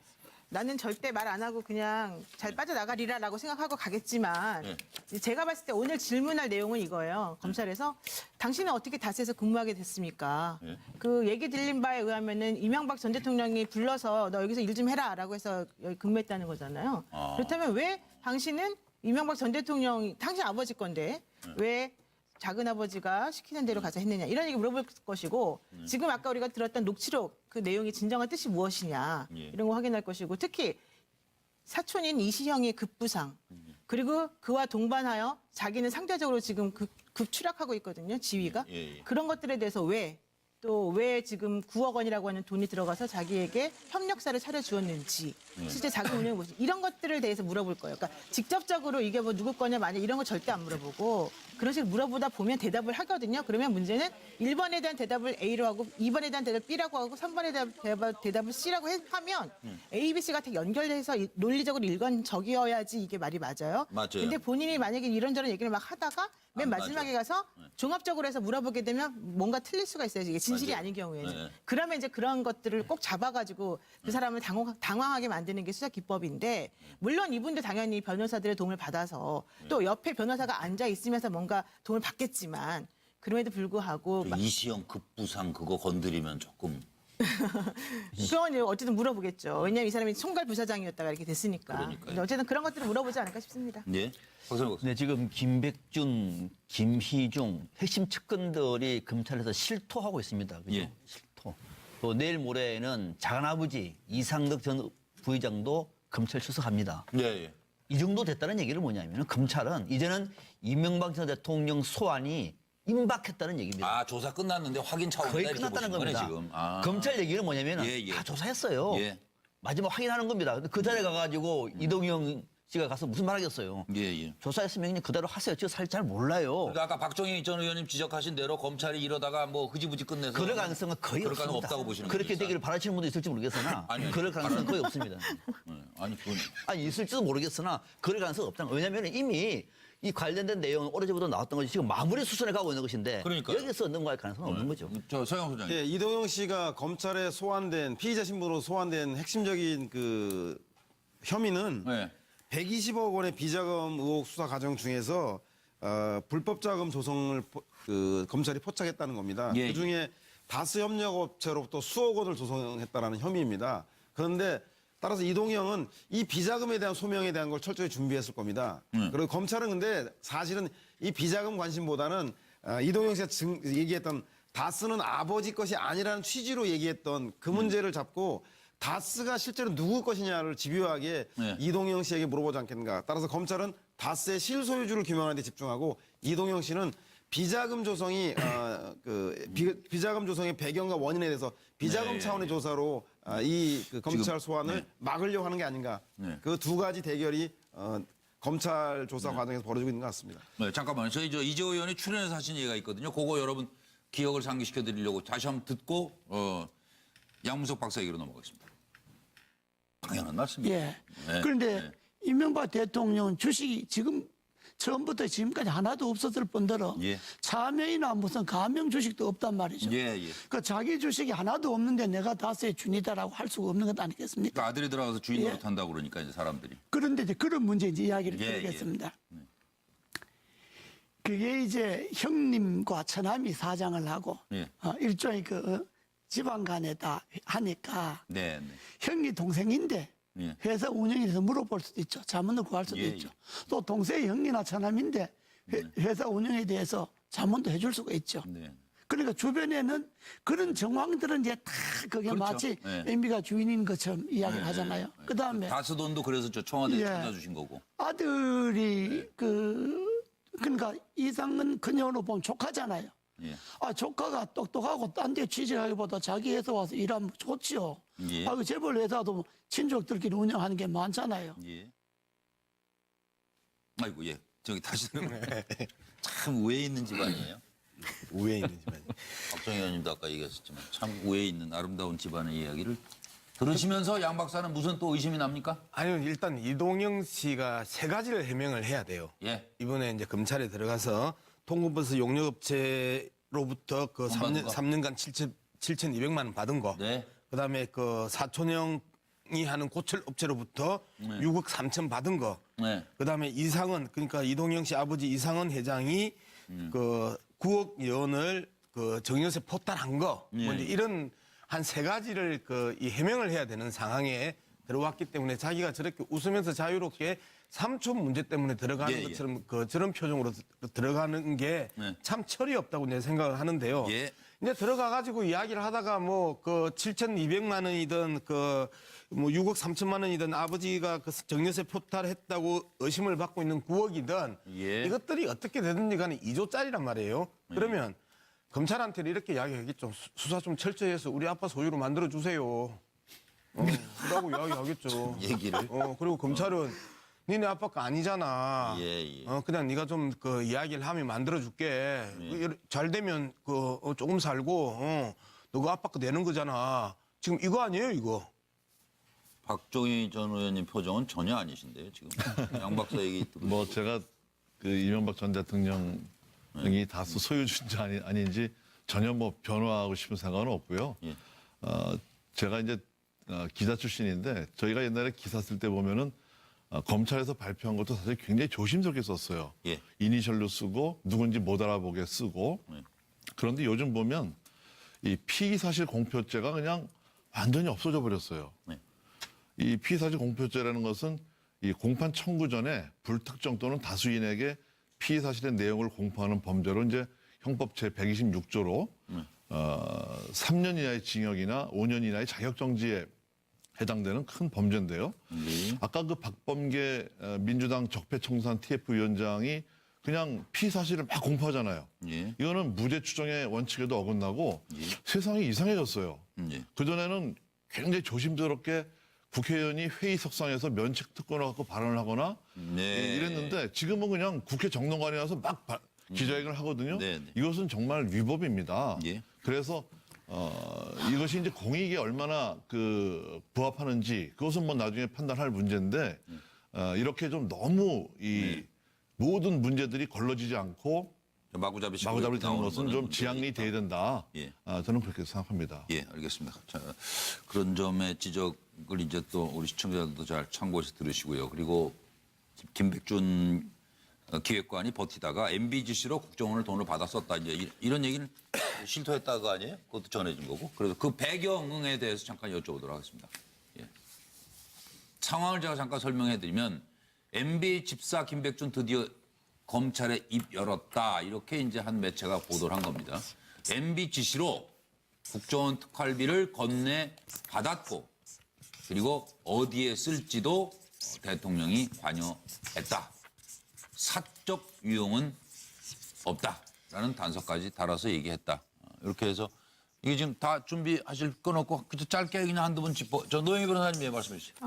나는 절대 말 안 하고 그냥 잘 빠져나가리라라고 생각하고 가겠지만 제가 봤을 때 오늘 질문할 내용은 이거예요. 검찰에서 당신은 어떻게 다스에서 근무하게 됐습니까? 그 얘기 들린 바에 의하면은 이명박 전 대통령이 불러서 너 여기서 일 좀 해라라고 해서 여기 근무했다는 거잖아요. 그렇다면 왜 당신은 이명박 전 대통령이 당신 아버지 건데 왜 작은 아버지가 시키는 대로 가자 했느냐 이런 얘기 물어볼 것이고 지금 아까 우리가 들었던 녹취록 그 내용의 진정한 뜻이 무엇이냐 이런 거 확인할 것이고 특히 사촌인 이시형의 급부상 그리고 그와 동반하여 자기는 상대적으로 지금 급추락하고 있거든요. 지위가. 그런 것들에 대해서 왜 지금 9억 원이라고 하는 돈이 들어가서 자기에게 협력사를 차려주었는지, 실제 자금 운영이 무엇인지, 이런 것들에 대해서 물어볼 거예요. 그러니까 직접적으로 이게 뭐 누구 거냐 만약 이런 거 절대 안 물어보고 그런 식으로 물어보다 보면 대답을 하거든요. 그러면 문제는 1번에 대한 대답을 A로 하고 2번에 대한 대답을 B라고 하고 3번에 대한 대답을 C라고 하면 A, B, C가 다 연결해서 논리적으로 일관적이어야지 이게 말이 맞아요. 맞아요. 근데 본인이 만약에 이런저런 얘기를 막 하다가 맨 마지막에 가서 종합적으로 해서 물어보게 되면 뭔가 틀릴 수가 있어요. 이게 진실이 아닌 경우에는. 그러면 이제 그런 것들을 꼭 잡아가지고 그 사람을 당황하게 만드는 게 수사 기법인데, 물론 이분도 당연히 변호사들의 도움을 받아서 또 옆에 변호사가 앉아 있으면서 뭔가 도움을 받겠지만, 그럼에도 불구하고 이시영 급부상 그거 건드리면 조금. 그건 어쨌든 물어보겠죠. 왜냐하면 이 사람이 총괄 부사장이었다가 이렇게 됐으니까. 근데 어쨌든 그런 것들을 물어보지 않을까 싶습니다. 네. 네, 지금 김백준, 김희중 핵심 측근들이 검찰에서 실토하고 있습니다. 그죠? 예. 실토. 또 내일 모레는 작은아버지 이상덕 전 부의장도 검찰 출석합니다. 예. 이 정도 됐다는 얘기는 뭐냐면 검찰은 이제는 이명박 전 대통령 소환이 임박했다는 얘기입니다. 아, 조사 끝났는데 확인 차원이다. 거의 이렇게 끝났다는 보시는 겁니다. 거네, 지금. 아. 검찰 얘기는 뭐냐면 예. 다 조사했어요. 예. 마지막 확인하는 겁니다. 근데 그 자리에 가가지고 이동영 씨가 가서 무슨 말 하겠어요. 예. 조사했으면 그냥 그대로 하세요. 저 사실 잘 몰라요. 그러니까 아까 박정희 전 의원님 지적하신 대로 검찰이 이러다가 뭐 흐지부지 끝내서 그럴 가능성은 거의 그럴 없습니다. 가능성 없다고 보시는 그렇게 거죠, 되기를 바라시는 분도 있을지 모르겠으나 아니, 그럴 가능성은 거의 없습니다. 아니, 그건. 아니 있을지도 모르겠으나 그럴 가능성은 없다는 거예요. 왜냐하면 이미 이 관련된 내용은 오래전부터 나왔던 것이 지금 마무리 수순에 가고 있는 것인데 그러니까요. 여기서 넘어갈 가능성은 없는 거죠. 저 서영 소장님. 예, 이동영 씨가 검찰에 소환된 피의자 신분으로 소환된 핵심적인 그 혐의는 120억 원의 비자금 의혹 수사 과정 중에서 불법 자금 조성을 검찰이 포착했다는 겁니다. 예. 그중에 다스 협력업체로부터 수억 원을 조성했다는 혐의입니다. 그런데 따라서 이동영은 이 비자금에 대한 소명에 대한 걸 철저히 준비했을 겁니다. 그리고 검찰은 근데 사실은 이 비자금 관심보다는 이동영 씨가 얘기했던 다스는 아버지 것이 아니라는 취지로 얘기했던 그 문제를 잡고 다스가 실제로 누구 것이냐를 집요하게 이동영 씨에게 물어보지 않겠는가. 따라서 검찰은 다스의 실소유주를 규명하는 데 집중하고 이동영 씨는 비자금 조성이 비자금 조성의 배경과 원인에 대해서 비자금 차원의 조사로 그 검찰 소환을 막으려고 하는 게 아닌가. 그 두 가지 대결이 검찰 조사 과정에서 벌어지고 있는 것 같습니다. 네, 잠깐만요. 저희 이재호 의원이 출연해서 하신 얘기가 있거든요. 그거 여러분 기억을 상기시켜 드리려고 다시 한번 듣고 양문석 박사 얘기로 넘어가겠습니다. 당연한 말씀이에요. 예. 그런데 이명박 대통령 주식이 지금 처음부터 지금까지 하나도 없었을 뿐더러 차명이나 무슨 가명 주식도 없단 말이죠. 그 자기 주식이 하나도 없는데 내가 다스의 주인이다라고 할 수가 없는 것 아니겠습니까? 그러니까 아들이 들어가서 주인 노릇한다고 그러니까 이제 사람들이. 그런데 이제 그런 문제 이제 이야기를 드리겠습니다. 그게 이제 형님과 처남이 사장을 하고 일종의 그 집안 간에다 하니까 형이 동생인데 회사 운영에 대해서 물어볼 수도 있죠. 자문을 구할 수도 있죠. 또 동생이 형이나 처남인데 회사 운영에 대해서 자문도 해줄 수가 있죠. 그러니까 주변에는 그런 정황들은 이제 다 그게 마치 MB가 주인인 것처럼 이야기를 하잖아요. 그다음에 다스돈도 그래서 저 청와대에 찾아주신 거고. 아들이 그러니까 이상은 그녀로 보면 조카잖아요. 조카가 똑똑하고 딴 데 취직하기보다 자기 회사 와서 일하면 좋지요. 그 재벌 회사도 친족들끼리 운영하는 게 많잖아요. 아이고 저기 다시 참 우에 있는 집안이에요. 우에 있는 집안. 박정희 의원님도 아까 얘기하셨지만 참 우에 있는 아름다운 집안의 이야기를 들으시면서 양 박사는 무슨 또 의심이 납니까? 아니요, 일단 이동영 씨가 세 가지를 해명을 해야 돼요. 이번에 이제 검찰에 들어가서 통근버스 용역업체로부터 그 3년간 7,200만 원 받은 거. 그다음에 그 사촌형이 하는 고철업체로부터 6억 3천 받은 거. 그다음에 이상은 그러니까 이동영 씨 아버지 이상은 회장이 그 9억 원을 그 정유세 포탈한 거. 뭐 이제 이런 한 세 가지를 이 해명을 해야 되는 상황에 들어왔기 때문에 자기가 저렇게 웃으면서 자유롭게 삼촌 문제 때문에 들어가는 것처럼 저런 표정으로 들어가는 게 참 철이 없다고 내 생각을 하는데요. 이제 들어가가지고 이야기를 하다가 뭐 그 7,200만 원이든 그 뭐 6억 3천만 원이든 아버지가 그 정년세 포탈했다고 의심을 받고 있는 9억이든 이것들이 어떻게 되든지 간에 2조짜리란 말이에요. 그러면 검찰한테 이렇게 이야기하겠죠. 수사 좀 철저히 해서 우리 아빠 소유로 만들어 주세요. 라고 이야기하겠죠. 얘기를. 그리고 검찰은 니네 아빠가 아니잖아. 그냥 네가 좀 그 이야기를 하면 만들어줄게. 잘 되면 그 조금 살고 너가 아빠 거 내는 거잖아. 지금 이거 아니에요, 이거. 박종희 전 의원님 표정은 전혀 아니신데요, 지금. 양 박사 얘기 듣고. 뭐 제가 그 이명박 전 대통령이 다수 소유주인지 아닌지 전혀 뭐 변호하고 싶은 생각은 없고요. 제가 이제 기자 출신인데 저희가 옛날에 기사 쓸 때 보면은 검찰에서 발표한 것도 사실 굉장히 조심스럽게 썼어요. 이니셜로 쓰고 누군지 못 알아보게 쓰고. 그런데 요즘 보면 이 피의사실 공표죄가 그냥 완전히 없어져 버렸어요. 이 피의사실 공표죄라는 것은 이 공판 청구 전에 불특정 또는 다수인에게 피의사실의 내용을 공표하는 범죄로 이제 형법 제 126조로 3년 이하의 징역이나 5년 이하의 자격정지에 해당되는 큰 범죄인데요. 아까 그 박범계 민주당 적폐청산 TF위원장이 그냥 피의사실을 막 공표하잖아요. 이거는 무죄 추정의 원칙에도 어긋나고 세상이 이상해졌어요. 그전에는 굉장히 조심스럽게 국회의원이 회의석상에서 면책특권을 갖고 발언을 하거나 이랬는데 지금은 그냥 국회 정론관에 와서 막 기자회견을 하거든요. 이것은 정말 위법입니다. 그래서 이것이 이제 공익에 얼마나 그 부합하는지 그것은 뭐 나중에 판단할 문제인데 이렇게 좀 너무 이 모든 문제들이 걸러지지 않고 마구잡이 되는 것은 좀 지양이 돼야 된다. 저는 그렇게 생각합니다. 알겠습니다. 자, 그런 점의 지적을 이제 또 우리 시청자들도 잘 참고해서 들으시고요. 그리고 김백준 기획관이 버티다가 MBGC로 국정원을 돈을 받아 썼다. 이제 이런 얘기는 실토했다가 아니에요? 그것도 전해진 거고. 그래서 그 배경에 대해서 잠깐 여쭤보도록 하겠습니다. 상황을 제가 잠깐 설명해드리면 MB 집사 김백준 드디어 검찰에 입 열었다. 이렇게 이제 한 매체가 보도를 한 겁니다. MB 지시로 국정원 특활비를 건네 받았고 그리고 어디에 쓸지도 대통령이 관여했다. 사적 유용은 없다라는 단서까지 달아서 얘기했다. 이렇게 해서 이게 지금 다 준비하실 건 없고 짧게 그냥 한두 번 짚어. 저 노영희 변호사님 말씀해 주시죠.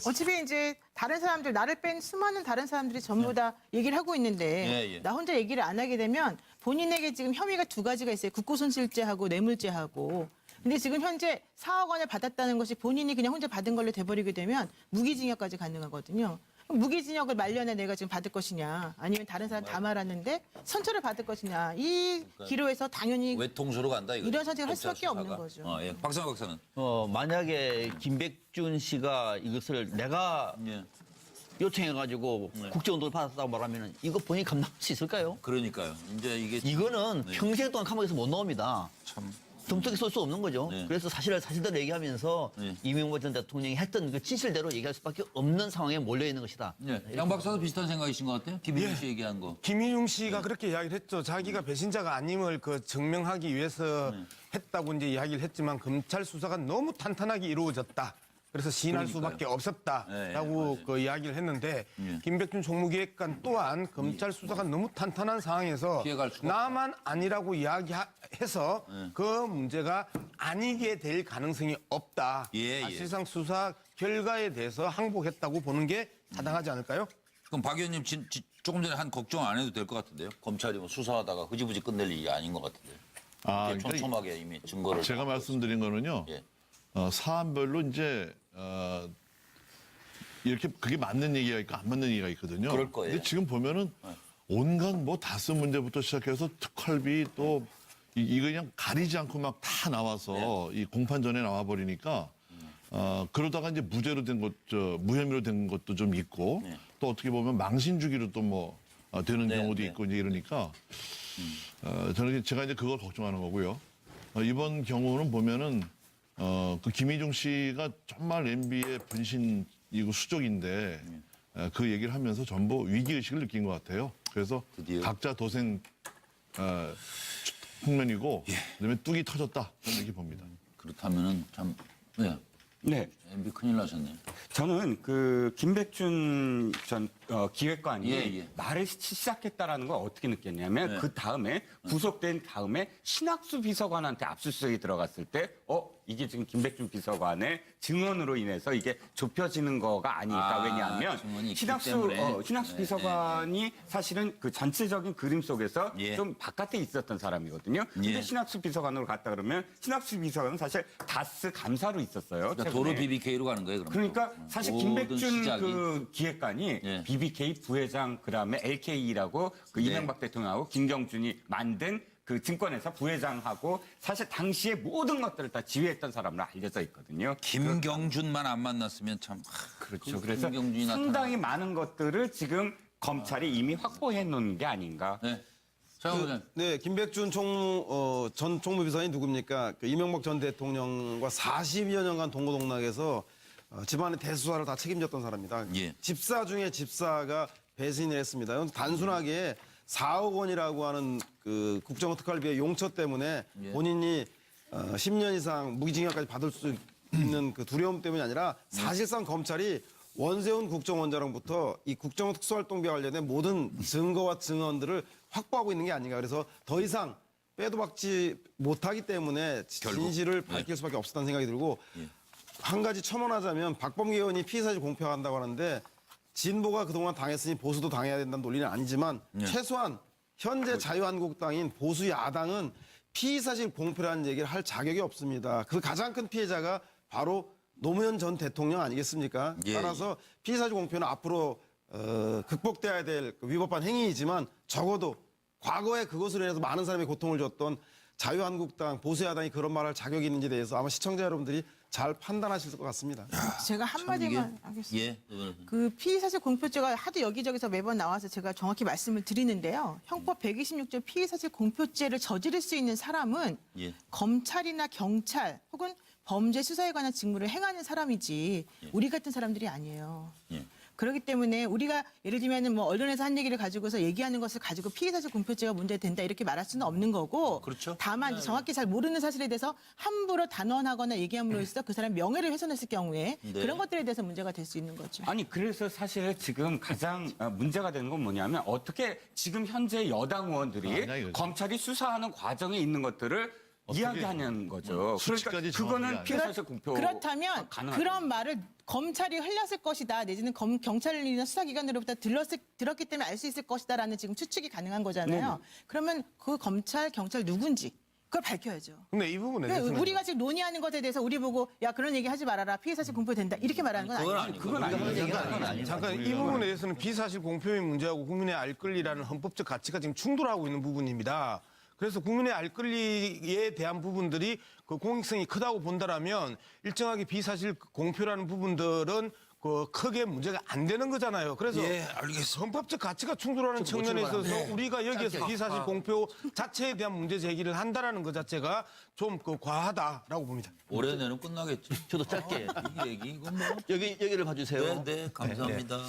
어차피 이제 다른 사람들 나를 뺀 수많은 다른 사람들이 전부 다 얘기를 하고 있는데 나 혼자 얘기를 안 하게 되면 본인에게 지금 혐의가 두 가지가 있어요. 국고손실죄하고 뇌물죄하고. 근데 지금 현재 4억 원을 받았다는 것이 본인이 그냥 혼자 받은 걸로 돼버리게 되면 무기징역까지 가능하거든요. 무기징역을 말년에 내가 지금 받을 것이냐 아니면 다른 사람 다 말았는데 선처를 받을 것이냐 이 기로에서 당연히 외통수로 간다 이거. 이런 선택을 할 수밖에 없는 거죠. 박상호 박사는 만약에 김백준 씨가 이것을 내가 요청해가지고 국정원 돈을 받았다고 말하면 이거 본인이 감당할 수 있을까요? 그러니까요. 이제 이거는 평생 동안 감옥에서 못 나옵니다. 참. dom톡에 쏠 수 없는 거죠. 그래서 사실대로 얘기하면서 이명박 전 대통령이 했던 그 진실대로 얘기할 수밖에 없는 상황에 몰려 있는 것이다. 양 박사도 비슷한 생각이신 것 같아요. 김인중 씨 얘기한 거. 김인중 씨가 그렇게 이야기를 했죠. 자기가 배신자가 아님을 그 증명하기 위해서 했다고 이제 이야기를 했지만 검찰 수사가 너무 탄탄하게 이루어졌다. 그래서 시인할 수밖에 없었다라고 그 이야기를 했는데 김백준 총무기획관 또한 검찰 수사가 너무 탄탄한 상황에서 나만 아니라고 이야기해서 그 문제가 아니게 될 가능성이 없다. 사실상 수사 결과에 대해서 항복했다고 보는 게 타당하지 않을까요? 그럼 박 의원님 조금 전에 한 걱정 안 해도 될 것 같은데요. 검찰이 뭐 수사하다가 흐지부지 끝낼 일이 아닌 것 같은데요. 촘촘하게 이미 증거를. 제가 말씀드린 거는요. 사안별로 이제 이렇게 그게 맞는 얘기가 있고 안 맞는 얘기가 있거든요. 그럴 거예요. 근데 지금 보면은 온갖 뭐 다스 문제부터 시작해서 특활비 또 이거 그냥 가리지 않고 막 다 나와서 이 공판 전에 나와 버리니까 그러다가 이제 무죄로 된 것, 무혐의로 된 것도 좀 있고 또 어떻게 보면 망신 주기로 또 뭐 되는 경우도 있고 이제 이러니까 저는 제가 이제 그걸 걱정하는 거고요. 이번 경우는 보면은 그 김희중 씨가 정말 MB의 분신이고 수족인데 그 얘기를 하면서 전부 위기의식을 느낀 것 같아요. 그래서 각자 도생 국면이고 그다음에 뚝이 터졌다 저는 이렇게 봅니다. 그렇다면은 참 네. MB 큰일 나셨네. 저는 그 김백준 전 기획관이 예. 말을 시작했다라는 걸 어떻게 느꼈냐면 그 다음에 구속된 다음에 신학수 비서관한테 압수수색이 들어갔을 때 이게 지금 김백준 비서관의 증언으로 인해서 이게 좁혀지는 거가 아닐까. 왜냐하면 신학수 비서관이 사실은 그 전체적인 그림 속에서 좀 바깥에 있었던 사람이거든요. 근데 신학수 비서관으로 갔다 그러면 신학수 비서관은 사실 다스 감사로 있었어요. 그러니까 도로 BBK로 가는 거예요, 그럼. 그러니까 사실 모든 김백준 시작이. 그 기획관이 BBK 부회장 그다음에 LKE라고 그 이명박 대통령하고 김경준이 만든 그 증권회사 부회장하고 사실 당시에 모든 것들을 다 지휘했던 사람으로 알려져 있거든요. 김경준만 안 만났으면 참 그렇죠. 그래서 김경준이 상당히 많은 것들을 지금 검찰이 이미 확보해 놓은 게 아닌가. 네, 김백준 전 총무비서관이 누굽니까? 그 이명박 전 대통령과 40여 년간 동고동락에서 집안의 대수사를 다 책임졌던 사람입니다. 집사 중에 집사가 배신을 했습니다. 이건 단순하게 4억 원이라고 하는 그 국정특활비의 용처 때문에 본인이 10년 이상 무기징역까지 받을 수 있는 그 두려움 때문이 아니라 사실상 검찰이 원세훈 국정원장으로부터 이 국정특수활동비와 관련된 모든 증거와 증언들을 확보하고 있는 게 아닌가. 그래서 더 이상 빼도 박지 못하기 때문에 진실을 밝힐 수밖에 없었다는 생각이 들고 한 가지 첨언하자면 박범계 의원이 피의사실 공표한다고 하는데 진보가 그동안 당했으니 보수도 당해야 된다는 논리는 아니지만 최소한 현재 자유한국당인 보수 야당은 피의사실 공표라는 얘기를 할 자격이 없습니다. 그 가장 큰 피해자가 바로 노무현 전 대통령 아니겠습니까? 따라서 피의사실 공표는 앞으로 극복돼야 될 위법한 행위이지만 적어도 과거에 그것으로 인해서 많은 사람이 고통을 줬던 자유한국당, 보수야당이 그런 말할 자격이 있는지에 대해서 아마 시청자 여러분들이 잘 판단하실 것 같습니다. 제가 한마디만 하겠습니다. 그 피의사실 공표죄가 하도 여기저기서 매번 나와서 제가 정확히 말씀을 드리는데요. 형법 126조 피의사실 공표죄를 저지를 수 있는 사람은 검찰이나 경찰 혹은 범죄 수사에 관한 직무를 행하는 사람이지 우리 같은 사람들이 아니에요. 그렇기 때문에 우리가 예를 들면 뭐 언론에서 한 얘기를 가지고서 얘기하는 것을 가지고 피의사실 공표죄가 문제된다 이렇게 말할 수는 없는 거고 다만 정확히 잘 모르는 사실에 대해서 함부로 단언하거나 얘기함으로써 그 사람 명예를 훼손했을 경우에 그런 것들에 대해서 문제가 될 수 있는 거죠. 아니 그래서 사실 지금 가장 문제가 되는 건 뭐냐면 어떻게 지금 현재 여당 의원들이 검찰이 수사하는 과정에 있는 것들을 이야기하는 거죠. 그러니까 그거는 피의사실 공표 그렇다면 가능하죠. 그런 말을 검찰이 흘렸을 것이다 내지는 경찰이나 수사기관으로부터 들었기 때문에 알 수 있을 것이다라는 지금 추측이 가능한 거잖아요. 그러면 그 검찰, 경찰 누군지 그걸 밝혀야죠. 근데 이 부분에 대해서는 우리가 지금 논의하는 것에 대해서 우리 보고 야 그런 얘기 하지 말아라 피의사실 공표된다 이렇게 말하는 건 아니에요. 그건 아니에요. 잠깐 이 부분에 대해서는 피의사실 공표의 문제하고 국민의 알 권리라는 헌법적 가치가 지금 충돌하고 있는 부분입니다. 그래서 국민의 알 권리에 대한 부분들이 그 공익성이 크다고 본다라면 일정하게 비사실 공표라는 부분들은 그 크게 문제가 안 되는 거잖아요. 그래서 헌법적 가치가 충돌하는 측면에 있어서 우리가 여기에서 비사실 공표 자체에 대한 문제 제기를 한다라는 것 자체가 좀 그 과하다라고 봅니다. 올해 내는 끝나겠지. 저도 짧게 이 얘기 이건 뭐. 여기를 봐주세요. 네, 감사합니다.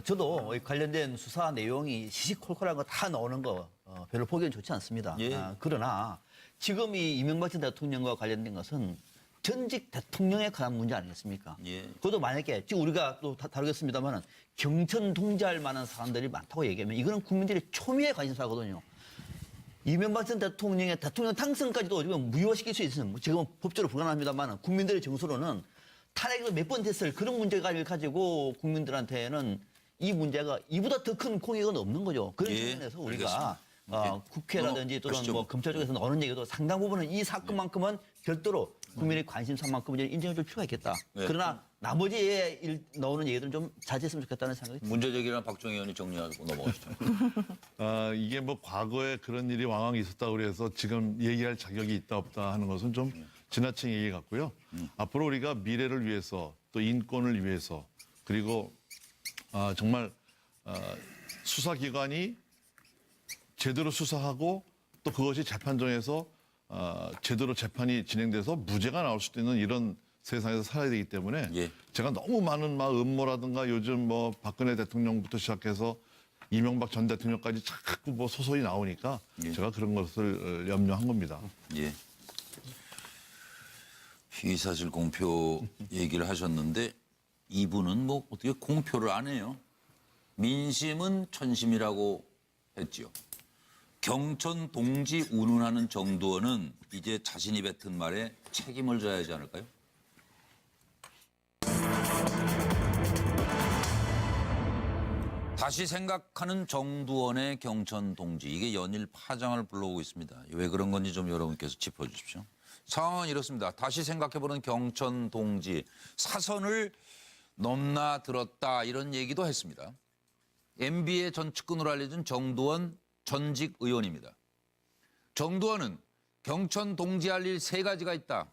저도 관련된 수사 내용이 시시콜콜한 거 다 나오는 거 별로 보기엔 좋지 않습니다. 그러나 지금 이 이명박 전 대통령과 관련된 것은 전직 대통령에 관한 문제 아니겠습니까? 그것도 만약에 지금 우리가 또 다루겠습니다만은 경천 동지할 만한 사람들이 많다고 얘기하면 이거는 국민들이 초미의 관심사거든요. 이명박 전 대통령의 대통령 당선까지도 지금 무효화시킬 수 있으면 지금은 법적으로 불가능합니다만은 국민들의 정서로는 탄핵이 몇 번 됐을 그런 문제를 가지고 국민들한테는 이 문제가 이보다 더 큰 공익은 없는 거죠. 그런 측면에서 우리가 국회라든지 또는 뭐 검찰 쪽에서 나오는 얘기도 상당 부분은 이 사건만큼은 별도로 국민의 관심사만큼은 인정해 줄 필요가 있겠다. 그러나 나머지에 나오는 얘기들은 좀 자제했으면 좋겠다는 생각이 듭니다. 문제제기랑 박정희 의원이 정리하고 넘어가시죠. 이게 뭐 과거에 그런 일이 왕왕 있었다고 그래서 지금 얘기할 자격이 있다 없다 하는 것은 좀 지나친 얘기 같고요. 앞으로 우리가 미래를 위해서 또 인권을 위해서 그리고 정말 수사기관이 제대로 수사하고 또 그것이 재판정에서 제대로 재판이 진행돼서 무죄가 나올 수도 있는 이런 세상에서 살아야 되기 때문에 제가 너무 많은 음모라든가 요즘 뭐 박근혜 대통령부터 시작해서 이명박 전 대통령까지 자꾸 뭐 소설이 나오니까 제가 그런 것을 염려한 겁니다. 예. 피의사실 공표 얘기를 하셨는데 이분은 뭐 어떻게 공표를 안 해요. 민심은 천심이라고 했지요. 경천 동지 운운하는 정두원은 이제 자신이 뱉은 말에 책임을 져야 하지 않을까요? 다시 생각하는 정두원의 경천 동지. 이게 연일 파장을 불러오고 있습니다. 왜 그런 건지 좀 여러분께서 짚어주십시오. 상황은 이렇습니다. 다시 생각해보는 경천 동지. 사선을 넘나들었다 이런 얘기도 했습니다. MB의 전 측근으로 알려진 정두원 전직 의원입니다. 정두원은 경천 동지할 일 3가지가 있다.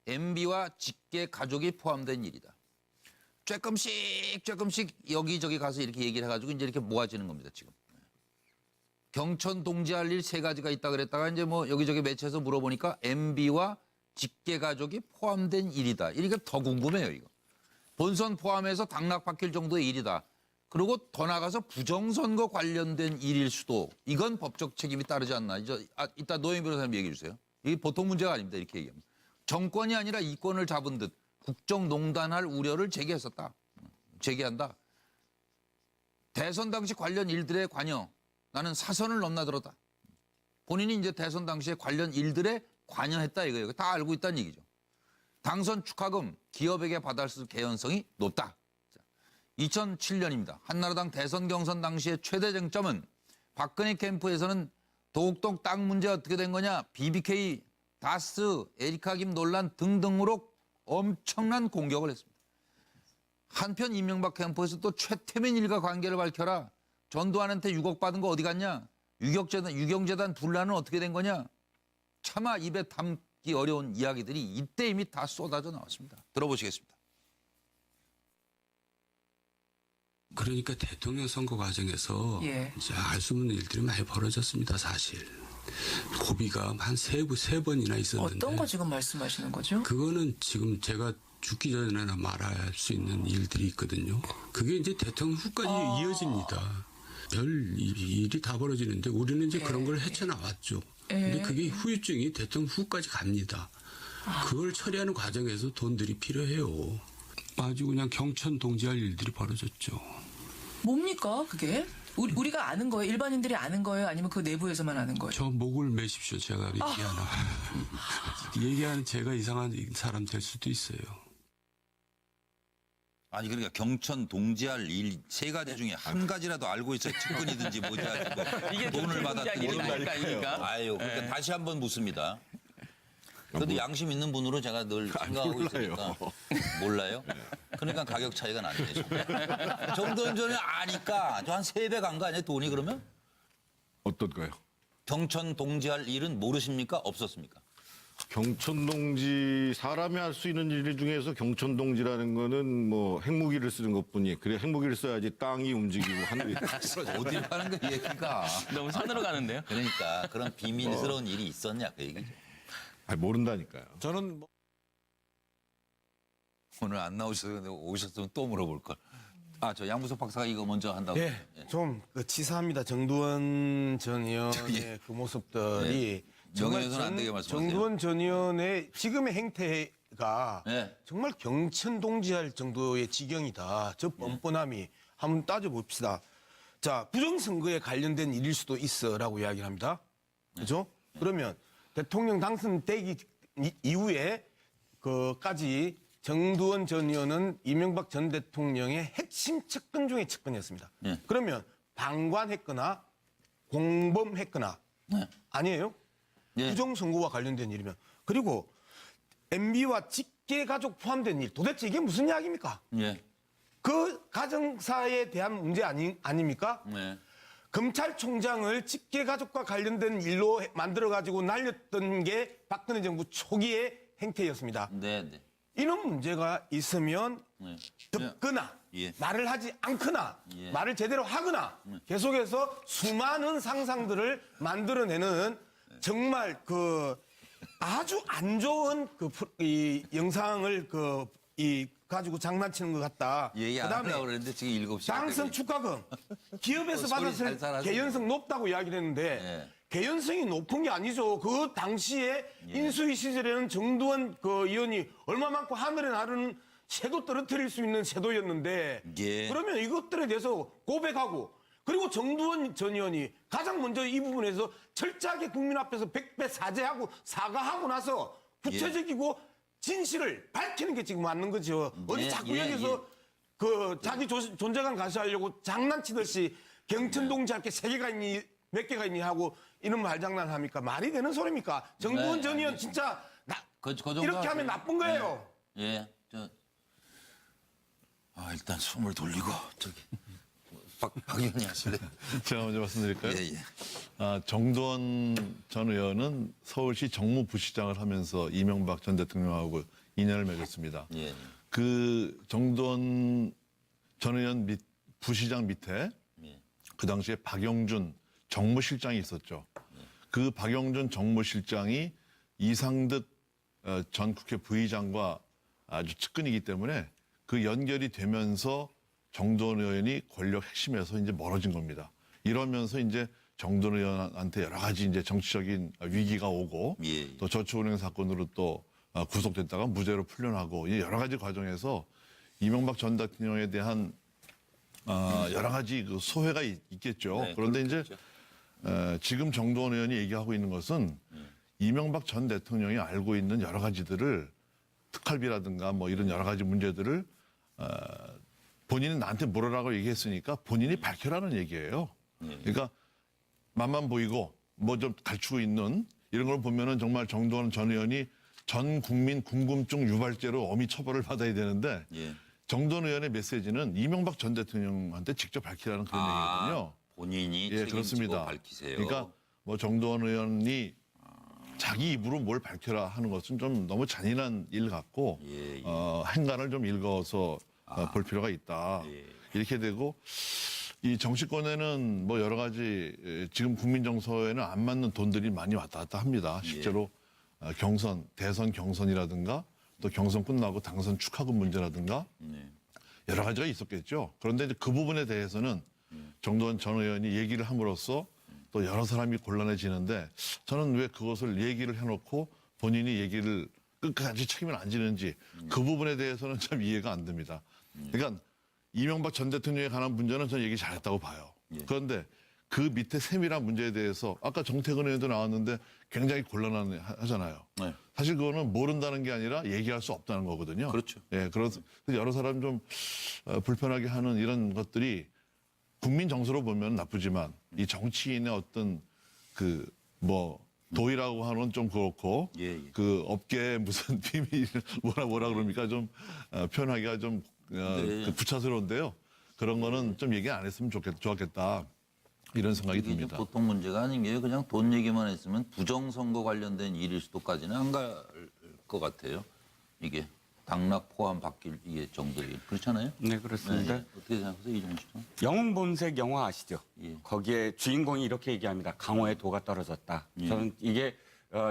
MB와 직계 가족이 포함된 일이다. 조금씩 여기저기 가서 이렇게 얘기를 해가지고 이제 이렇게 모아지는 겁니다, 지금. 경천 동지할 일 3가지가 있다 그랬다가 이제 뭐 여기저기 매체에서 물어보니까 MB와 직계 가족이 포함된 일이다. 이게 더 궁금해요, 이거. 본선 포함해서 당락 바뀔 정도의 일이다. 그리고 더 나가서 부정선거 관련된 일일 수도. 이건 법적 책임이 따르지 않나. 이따 노영희 변호사님 얘기해 주세요. 이게 보통 문제가 아닙니다, 이렇게 얘기합니다. 정권이 아니라 이권을 잡은 듯 국정농단할 우려를 제기한다. 대선 당시 관련 일들에 관여. 나는 사선을 넘나들었다. 본인이 이제 대선 당시에 관련 일들에 관여했다 이거예요. 다 알고 있다는 얘기죠. 당선 축하금 기업에게 받았을 개연성이 높다. 2007년입니다. 한나라당 대선 경선 당시의 최대 쟁점은 박근혜 캠프에서는 도곡동 땅 문제 어떻게 된 거냐, BBK, 다스, 에리카 김 논란 등등으로 엄청난 공격을 했습니다. 한편 이명박 캠프에서 또 최태민 일가 관계를 밝혀라. 전두환한테 6억 받은 거 어디 갔냐? 유경재단 분란은 어떻게 된 거냐? 차마 입에 담기 어려운 이야기들이 이때 이미 다 쏟아져 나왔습니다. 들어보시겠습니다. 그러니까 대통령 선거 과정에서 이제 알 수 없는 일들이 많이 벌어졌습니다, 사실. 고비가 한 세 번이나 있었는데. 어떤 거 지금 말씀하시는 거죠? 그거는 지금 제가 죽기 전에나 말할 수 있는 일들이 있거든요. 그게 이제 대통령 후까지 이어집니다. 별 일이 다 벌어지는데 우리는 이제 그런 걸 헤쳐나왔죠. 근데 그게 후유증이 대통령 후까지 갑니다. 그걸 처리하는 과정에서 돈들이 필요해요. 아주 그냥 경천 동지할 일들이 벌어졌죠. 뭡니까 그게? 우리가 아는 거예요? 일반인들이 아는 거예요? 아니면 그 내부에서만 아는 거예요? 저 목을 매십시오. 제가 얘기하나. 얘기하는 제가 이상한 사람 될 수도 있어요. 아니 그러니까 경천 동지할 일 3가지 중에 한 가지라도 알고 있어야 측근이든지 뭐지 하시고 돈을 받았든지. 아유, 그러니까 다시 한번 묻습니다. 그래도 양심 있는 분으로 제가 늘 생각하고 있으니까. 몰라요? 그러니까 가격 차이가 나네. 정도원 전에 아니까 한 3배 간 거 아니에요, 돈이 그러면? 어떤 거요? 경천 동지할 일은 모르십니까? 없었습니까? 경천동지 사람이 할 수 있는 일 중에서 경천동지라는 거는 뭐 핵무기를 쓰는 것뿐이. 그래 핵무기를 써야지 땅이 움직이고 하늘이 어딜 가는 거 얘기가. 너무 산으로 가는데요? 그러니까 그런 비밀스러운 일이 있었냐 그 얘기죠. 아니, 모른다니까요. 저는 오늘 안 나오셔서 오셨으면 또 물어볼 걸. 저 양부석 박사가 이거 먼저 한다고. 좀 치사합니다. 정두원 전 의원의 그 모습들이 명예훼손 안 되게 말씀하세요. 정두원 전 의원의 지금의 행태가 정말 경천 동지할 정도의 지경이다. 저 뻔뻔함이 한번 따져봅시다. 자, 부정선거에 관련된 일일 수도 있어라고 이야기를 합니다. 그죠? 그러면 대통령 당선되기 이후에 그까지 정두원 전 의원은 이명박 전 대통령의 핵심 측근 중에 측근이었습니다. 그러면 방관했거나 공범했거나 아니에요? 부정선거와 관련된 일이면. 그리고 MB와 직계가족 포함된 일. 도대체 이게 무슨 이야기입니까? 그 가정사에 대한 문제 아닙니까? 검찰총장을 직계가족과 관련된 일로 만들어가지고 날렸던 게 박근혜 정부 초기의 행태였습니다. 이런 문제가 있으면 듣거나 말을 하지 않거나 말을 제대로 하거나 계속해서 수많은 상상들을 만들어내는 정말 아주 안 좋은 이 영상을 이 가지고 장난치는 것 같다. 얘기 안 하려고 그랬는데 지금 7시간 당선 축하금 기업에서 소리 받았을 살살 하세요. 개연성 높다고 이야기를 했는데 개연성이 높은 게 아니죠. 그 당시에 인수위 시절에는 정두원 그 의원이 얼마만큼 하늘에 나르는 새도 떨어뜨릴 수 있는 새도였는데 그러면 이것들에 대해서 고백하고 그리고 정두원 전 의원이 가장 먼저 이 부분에서 철저하게 국민 앞에서 백배 사과하고 나서 구체적이고 진실을 밝히는 게 지금 맞는 거죠. 어디 자꾸 여기서 그 자기 존재감 가시하려고 장난치듯이 경천동지 할게 3개가 있니 몇 개가 있니 하고 이런 말장난 합니까? 말이 되는 소리입니까? 정두원 전 의원 진짜 이렇게 하면 나쁜 거예요. 일단 숨을 돌리고 저기 박 의원님 하실래요? 제가 먼저 말씀드릴까요? 예. 정두원 전 의원은 서울시 정무부시장을 하면서 이명박 전 대통령하고 인연을 맺었습니다. 그 정두원 전 의원 부시장 밑에 그 당시에 박영준 정무실장이 있었죠. 그 박영준 정무실장이 이상득 전 국회 부의장과 아주 측근이기 때문에 그 연결이 되면서 정두원 의원이 권력 핵심에서 이제 멀어진 겁니다. 이러면서 이제 정두원 의원한테 여러 가지 이제 정치적인 위기가 오고 또 저축은행 사건으로 또 구속됐다가 무죄로 풀려나고 여러 가지 과정에서 이명박 전 대통령에 대한 여러 가지 그 소회가 있겠죠. 그런데 이제 지금 정두원 의원이 얘기하고 있는 것은 이명박 전 대통령이 알고 있는 여러 가지들을 특활비라든가 뭐 이런 여러 가지 문제들을 본인은 나한테 물으라고 얘기했으니까 본인이 밝혀라는 얘기예요. 그러니까 맛만 보이고 뭐 좀 갖추고 있는 이런 걸 보면은 정말 정두원 전 의원이 전 국민 궁금증 유발죄로 엄히 처벌을 받아야 되는데 정두원 의원의 메시지는 이명박 전 대통령한테 직접 밝히라는 그런 얘기거든요. 본인이 책임지고 그렇습니다. 밝히세요. 그러니까 뭐 정두원 의원이 자기 입으로 뭘 밝혀라 하는 것은 좀 너무 잔인한 일 같고 행간을 좀 읽어서 볼 필요가 있다. 이렇게 되고 이 정치권에는 뭐 여러 가지 지금 국민 정서에는 안 맞는 돈들이 많이 왔다 갔다 합니다. 실제로 대선 경선이라든가 또 경선 끝나고 당선 축하금 문제라든가 여러 가지가 있었겠죠. 그런데 이제 그 부분에 대해서는 정두원 전 의원이 얘기를 함으로써 또 여러 사람이 곤란해지는데 저는 왜 그것을 얘기를 해놓고 본인이 얘기를 끝까지 책임을 안 지는지 그 부분에 대해서는 참 이해가 안 됩니다. 그러니까 이명박 전 대통령에 관한 문제는 저는 얘기 잘했다고 봐요. 그런데 그 밑에 세밀한 문제에 대해서 아까 정태근 의원도 나왔는데 굉장히 곤란하잖아요. 사실 그거는 모른다는 게 아니라 얘기할 수 없다는 거거든요. 그렇죠. 그래서 여러 사람 좀 불편하게 하는 이런 것들이 국민 정서로 보면 나쁘지만 이 정치인의 어떤 그 뭐 도의라고 하는 좀 그렇고 그 업계에 무슨 비밀 뭐라 그럽니까 좀 표현하기가 좀 부차스러운데요. 그런 거는 좀 얘기 안 했으면 좋았겠다. 이런 생각이 듭니다. 보통 문제가 아닌 게 그냥 돈 얘기만 했으면 부정선거 관련된 일일 수도까지는 안 갈 것 같아요. 이게 당락 포함 바뀔 이게 정도이 그렇잖아요. 네, 그렇습니다. 어떻게 생각하세요, 이종훈 씨는? 영웅본색 영화 아시죠? 거기에 주인공이 이렇게 얘기합니다. 강호의 도가 떨어졌다. 저는 이게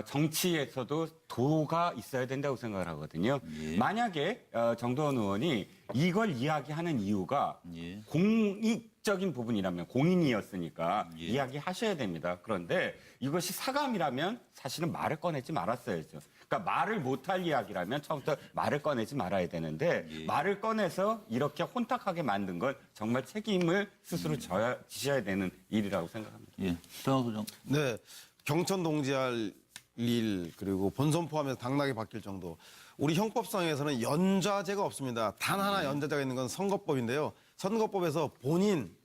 정치에서도 도가 있어야 된다고 생각을 하거든요. 만약에 정두원 의원이 이걸 이야기하는 이유가 공익적인 부분이라면 공인이었으니까 이야기하셔야 됩니다. 그런데 이것이 사감이라면 사실은 말을 꺼내지 말았어야죠. 그러니까 말을 못할 이야기라면 처음부터 말을 꺼내지 말아야 되는데 말을 꺼내서 이렇게 혼탁하게 만든 건 정말 책임을 스스로 지셔야 되는 일이라고 생각합니다. 네, 경천 동지할 일 그리고 본선 포함해서 당락이 바뀔 정도. 우리 형법상에서는 연좌제가 없습니다. 단 하나 연좌제가 있는 건 선거법인데요. 선거법에서 본인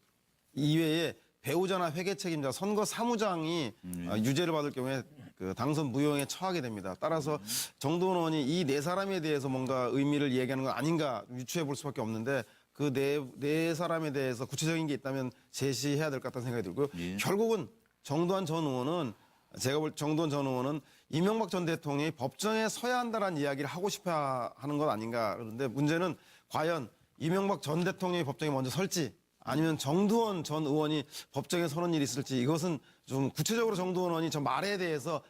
이외에 배우자나 회계 책임자, 선거 사무장이 유죄를 받을 경우에 그 당선 무효에 처하게 됩니다. 따라서 정두원 의원이 이 네 사람에 대해서 뭔가 의미를 얘기하는 건 아닌가 유추해 볼 수밖에 없는데 그 네 사람에 대해서 구체적인 게 있다면 제시해야 될 것 같다는 생각이 들고요. 결국은 정두원 전 의원은 제가 볼 정두원 전 의원은 이명박 전 대통령이 법정에 서야 한다는 이야기를 하고 싶어 하는 건 아닌가. 그런데 문제는 과연 이명박 전 대통령이 법정에 먼저 설지 아니면 정두원 전 의원이 법정에 서는 일이 있을지 이것은 좀 구체적으로 정두원 의원이 저 말에 대해서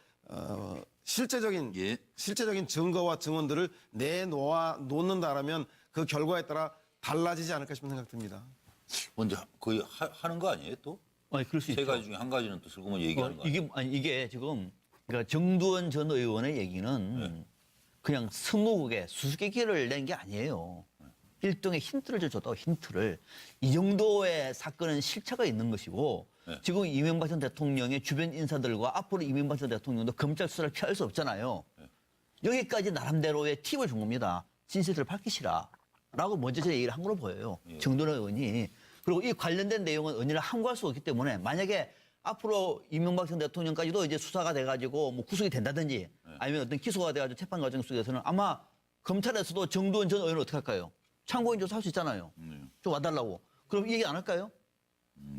실제적인 증거와 증언들을 놓는다라면 그 결과에 따라 달라지지 않을까 싶은 생각 듭니다. 먼저 거의 하는 거 아니에요 또? 아니 그럴 수 있죠. 세 가지 중에 한 가지는 또 슬그머니 얘기하는 거 아니에요? 이게 지금 그러니까 정두원 전 의원의 얘기는 그냥 스무고개 수수께끼를 낸 게 아니에요. 일종의 힌트를 줬다고 힌트를. 이 정도의 사건은 실체가 있는 것이고 지금 이명박 전 대통령의 주변 인사들과 앞으로 이명박 전 대통령도 검찰 수사를 피할 수 없잖아요. 여기까지 나름대로의 팁을 준 겁니다. 진실을 밝히시라. 라고 먼저 제 얘기를 한 걸로 보여요. 정두원 의원이. 그리고 이 관련된 내용은 언니를 함구할 수 없기 때문에 만약에 앞으로 이명박 전 대통령까지도 이제 수사가 돼가지고 뭐 구속이 된다든지 아니면 어떤 기소가 돼가지고 재판 과정 속에서는 아마 검찰에서도 정두원 전 의원은 어떻게 할까요? 참고인 조사할 수 있잖아요. 좀 와달라고. 그럼 이 얘기 안 할까요?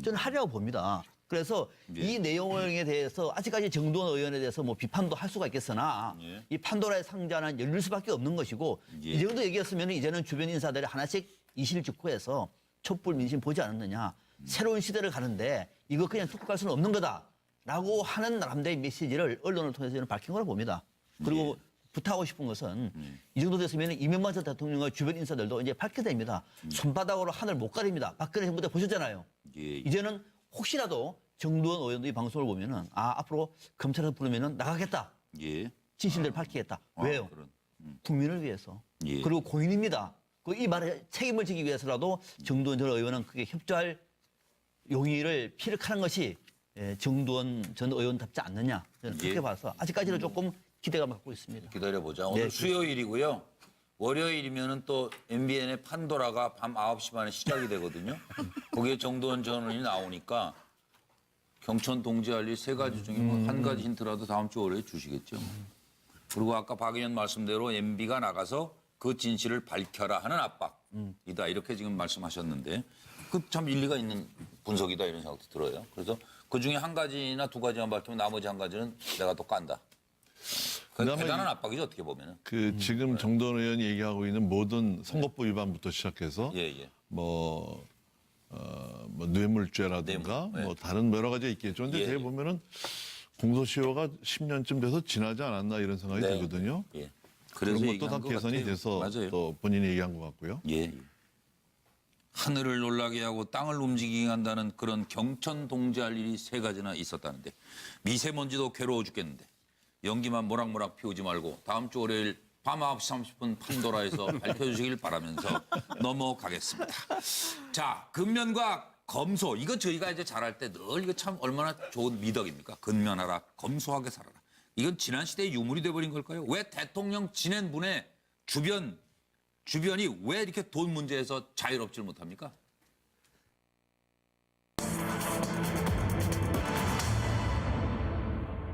저는 하려고 봅니다. 그래서 이 내용에 대해서 아직까지 정두원 의원에 대해서 뭐 비판도 할 수가 있겠으나 이 판도라의 상자는 열릴 수밖에 없는 것이고 이 정도 얘기였으면 이제는 주변 인사들이 하나씩 이실직고해서 촛불 민심 보지 않았느냐. 새로운 시대를 가는데 이거 그냥 툭 갈 수는 없는 거다라고 하는 나름대로의 메시지를 언론을 통해서 저는 밝힌 거라 봅니다. 그리고 부탁하고 싶은 것은 이 정도 됐으면 이명박 전 대통령과 주변 인사들도 이제 밝게 됩니다. 손바닥으로 하늘 못 가립니다. 박근혜 정부 때 보셨잖아요. 이제는 혹시라도 정두원 의원도 이 방송을 보면은 앞으로 검찰에서 부르면은 나가겠다. 진실대로 밝히겠다. 왜요? 국민을 위해서. 그리고 고인입니다. 이 말에 책임을 지기 위해서라도 정두원 전 의원은 크게 협조할 용의를 피력하는 것이 정두원 전 의원답지 않느냐. 저는 그렇게 봐서 아직까지는 조금 기대감 갖고 있습니다. 기다려보자. 오늘 수요일이고요. 월요일이면은 또 MBN의 판도라가 밤 9시 반에 시작이 되거든요. 거기에 정두원 전 의원이 나오니까 경천 동지할 일 세 가지 중에 뭐 한 가지 힌트라도 다음 주 월요일에 주시겠죠. 그리고 아까 박 의원 말씀대로 MB가 나가서 그 진실을 밝혀라 하는 압박이다. 이렇게 지금 말씀하셨는데 그 참 일리가 있는 분석이다 이런 생각도 들어요. 그래서 그 중에 한 가지나 두 가지만 밝히면 나머지 한 가지는 내가 또 깐다. 대단한 압박이죠 어떻게 보면은. 지금 정두원 의원이 얘기하고 있는 모든 선거법 위반부터 시작해서 뭐 뇌물죄라든가 뭐 다른 여러 가지가 있겠죠. 근데 제가 보면은 공소시효가 10년쯤 돼서 지나지 않았나 이런 생각이 들거든요. 그래서 그런 것도 다 개선이 돼서 또 본인이 얘기한 것 같고요. 하늘을 놀라게 하고 땅을 움직이게 한다는 그런 경천 동지할 일이 세 가지나 있었다는데 미세먼지도 괴로워 죽겠는데 연기만 모락모락 피우지 말고 다음 주 월요일 밤 9시 30분 판도라에서 밝혀주시길 바라면서 넘어가겠습니다. 자, 근면과 검소. 이거 저희가 이제 잘할 때 늘 이거 참 얼마나 좋은 미덕입니까? 근면하라, 검소하게 살아라. 이건 지난 시대의 유물이 돼버린 걸까요? 왜 대통령 지낸 분의 주변이 왜 이렇게 돈 문제에서 자유롭지를 못합니까?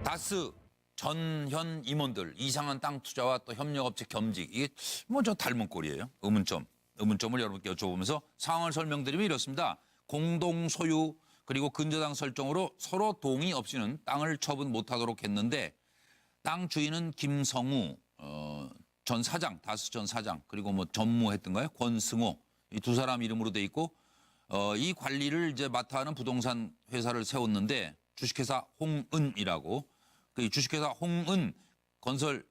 다스 전현 임원들 이상한 땅 투자와 또 협력업체 겸직 이게 뭐 저 닮은 꼴이에요. 의문점을 여러분께 여쭤보면서 상황을 설명드리면 이렇습니다. 공동 소유 그리고 근저당 설정으로 서로 동의 없이는 땅을 처분 못하도록 했는데 땅 주인은 김성우 전 사장, 다스 전 사장 그리고 뭐 전무했던가요? 권승호 이 두 사람 이름으로 돼 있고 이 관리를 이제 맡아 하는 부동산 회사를 세웠는데 주식회사 홍은이라고 그 주식회사 홍은 건설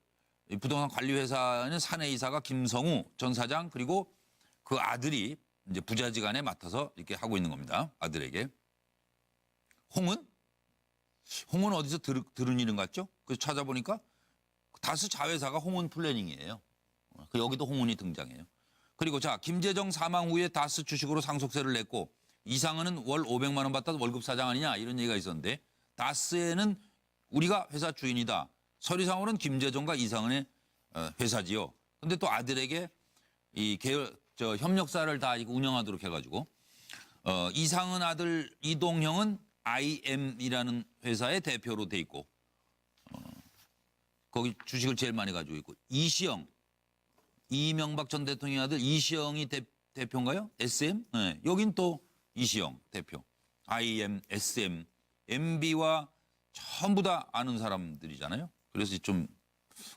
부동산 관리회사는 사내이사가 김성우 전 사장 그리고 그 아들이 이제 부자지간에 맡아서 이렇게 하고 있는 겁니다. 아들에게. 홍은 어디서 들은 이름 같죠? 그래서 찾아보니까 다스 자회사가 홍은 플래닝이에요. 여기도 홍은이 등장해요. 그리고 자 김재정 사망 후에 다스 주식으로 상속세를 냈고 이상은은 월 500만 원 받다 월급 사장 아니냐 이런 얘기가 있었는데 다스에는 우리가 회사 주인이다. 서류상으로는 김재정과 이상은의 회사지요. 근데 또 아들에게 이 협력사를 다 운영하도록 해가지고 이상은 아들 이동형은 IM이라는 회사의 대표로 돼 있고 거기 주식을 제일 많이 가지고 있고 이시영 이명박 전 대통령 아들 이시영이 대표인가요? SM? 네. 여긴 또 이시영 대표. IM, SM, MB와 전부 다 아는 사람들이잖아요. 그래서 좀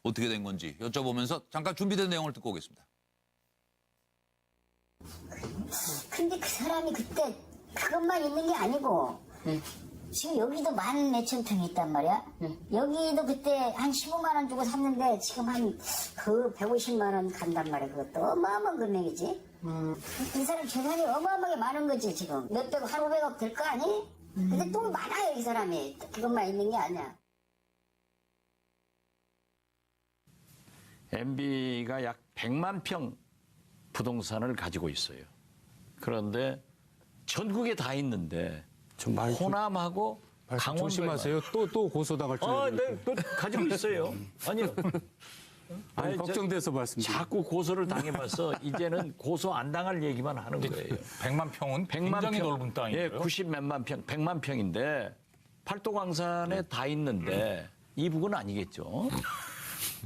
어떻게 된 건지 여쭤보면서 잠깐 준비된 내용을 듣고 오겠습니다. 근데 그 사람이 그때 그것만 있는 게 아니고 지금 여기도 14,000평이 있단 말이야. 여기도 그때 한 15만 원 주고 샀는데 지금 한 그 150만 원 간단 말이야. 그것도 어마어마한 금액이지. 이 사람 재산이 어마어마하게 많은 거지 지금. 몇백, 한 500억 될 거 아니? 근데 또 많아요 이 사람이. 그것만 있는 게 아니야. MB가 약 100만 평 부동산을 가지고 있어요. 그런데 전국에 다 있는데 호남하고 강원도 조심하세요. 또 고소당할 줄. 네, 가지고 있어요. 아니요. 아니, 걱정돼서 말씀드려요. 자꾸 고소를 당해봐서 이제는 고소 안 당할 얘기만 하는 거예요. 100만 평은 굉장히 넓은 땅이에요. 예, 90몇만 평, 100만 평인데 팔도광산에 다 있는데 이북은 아니겠죠.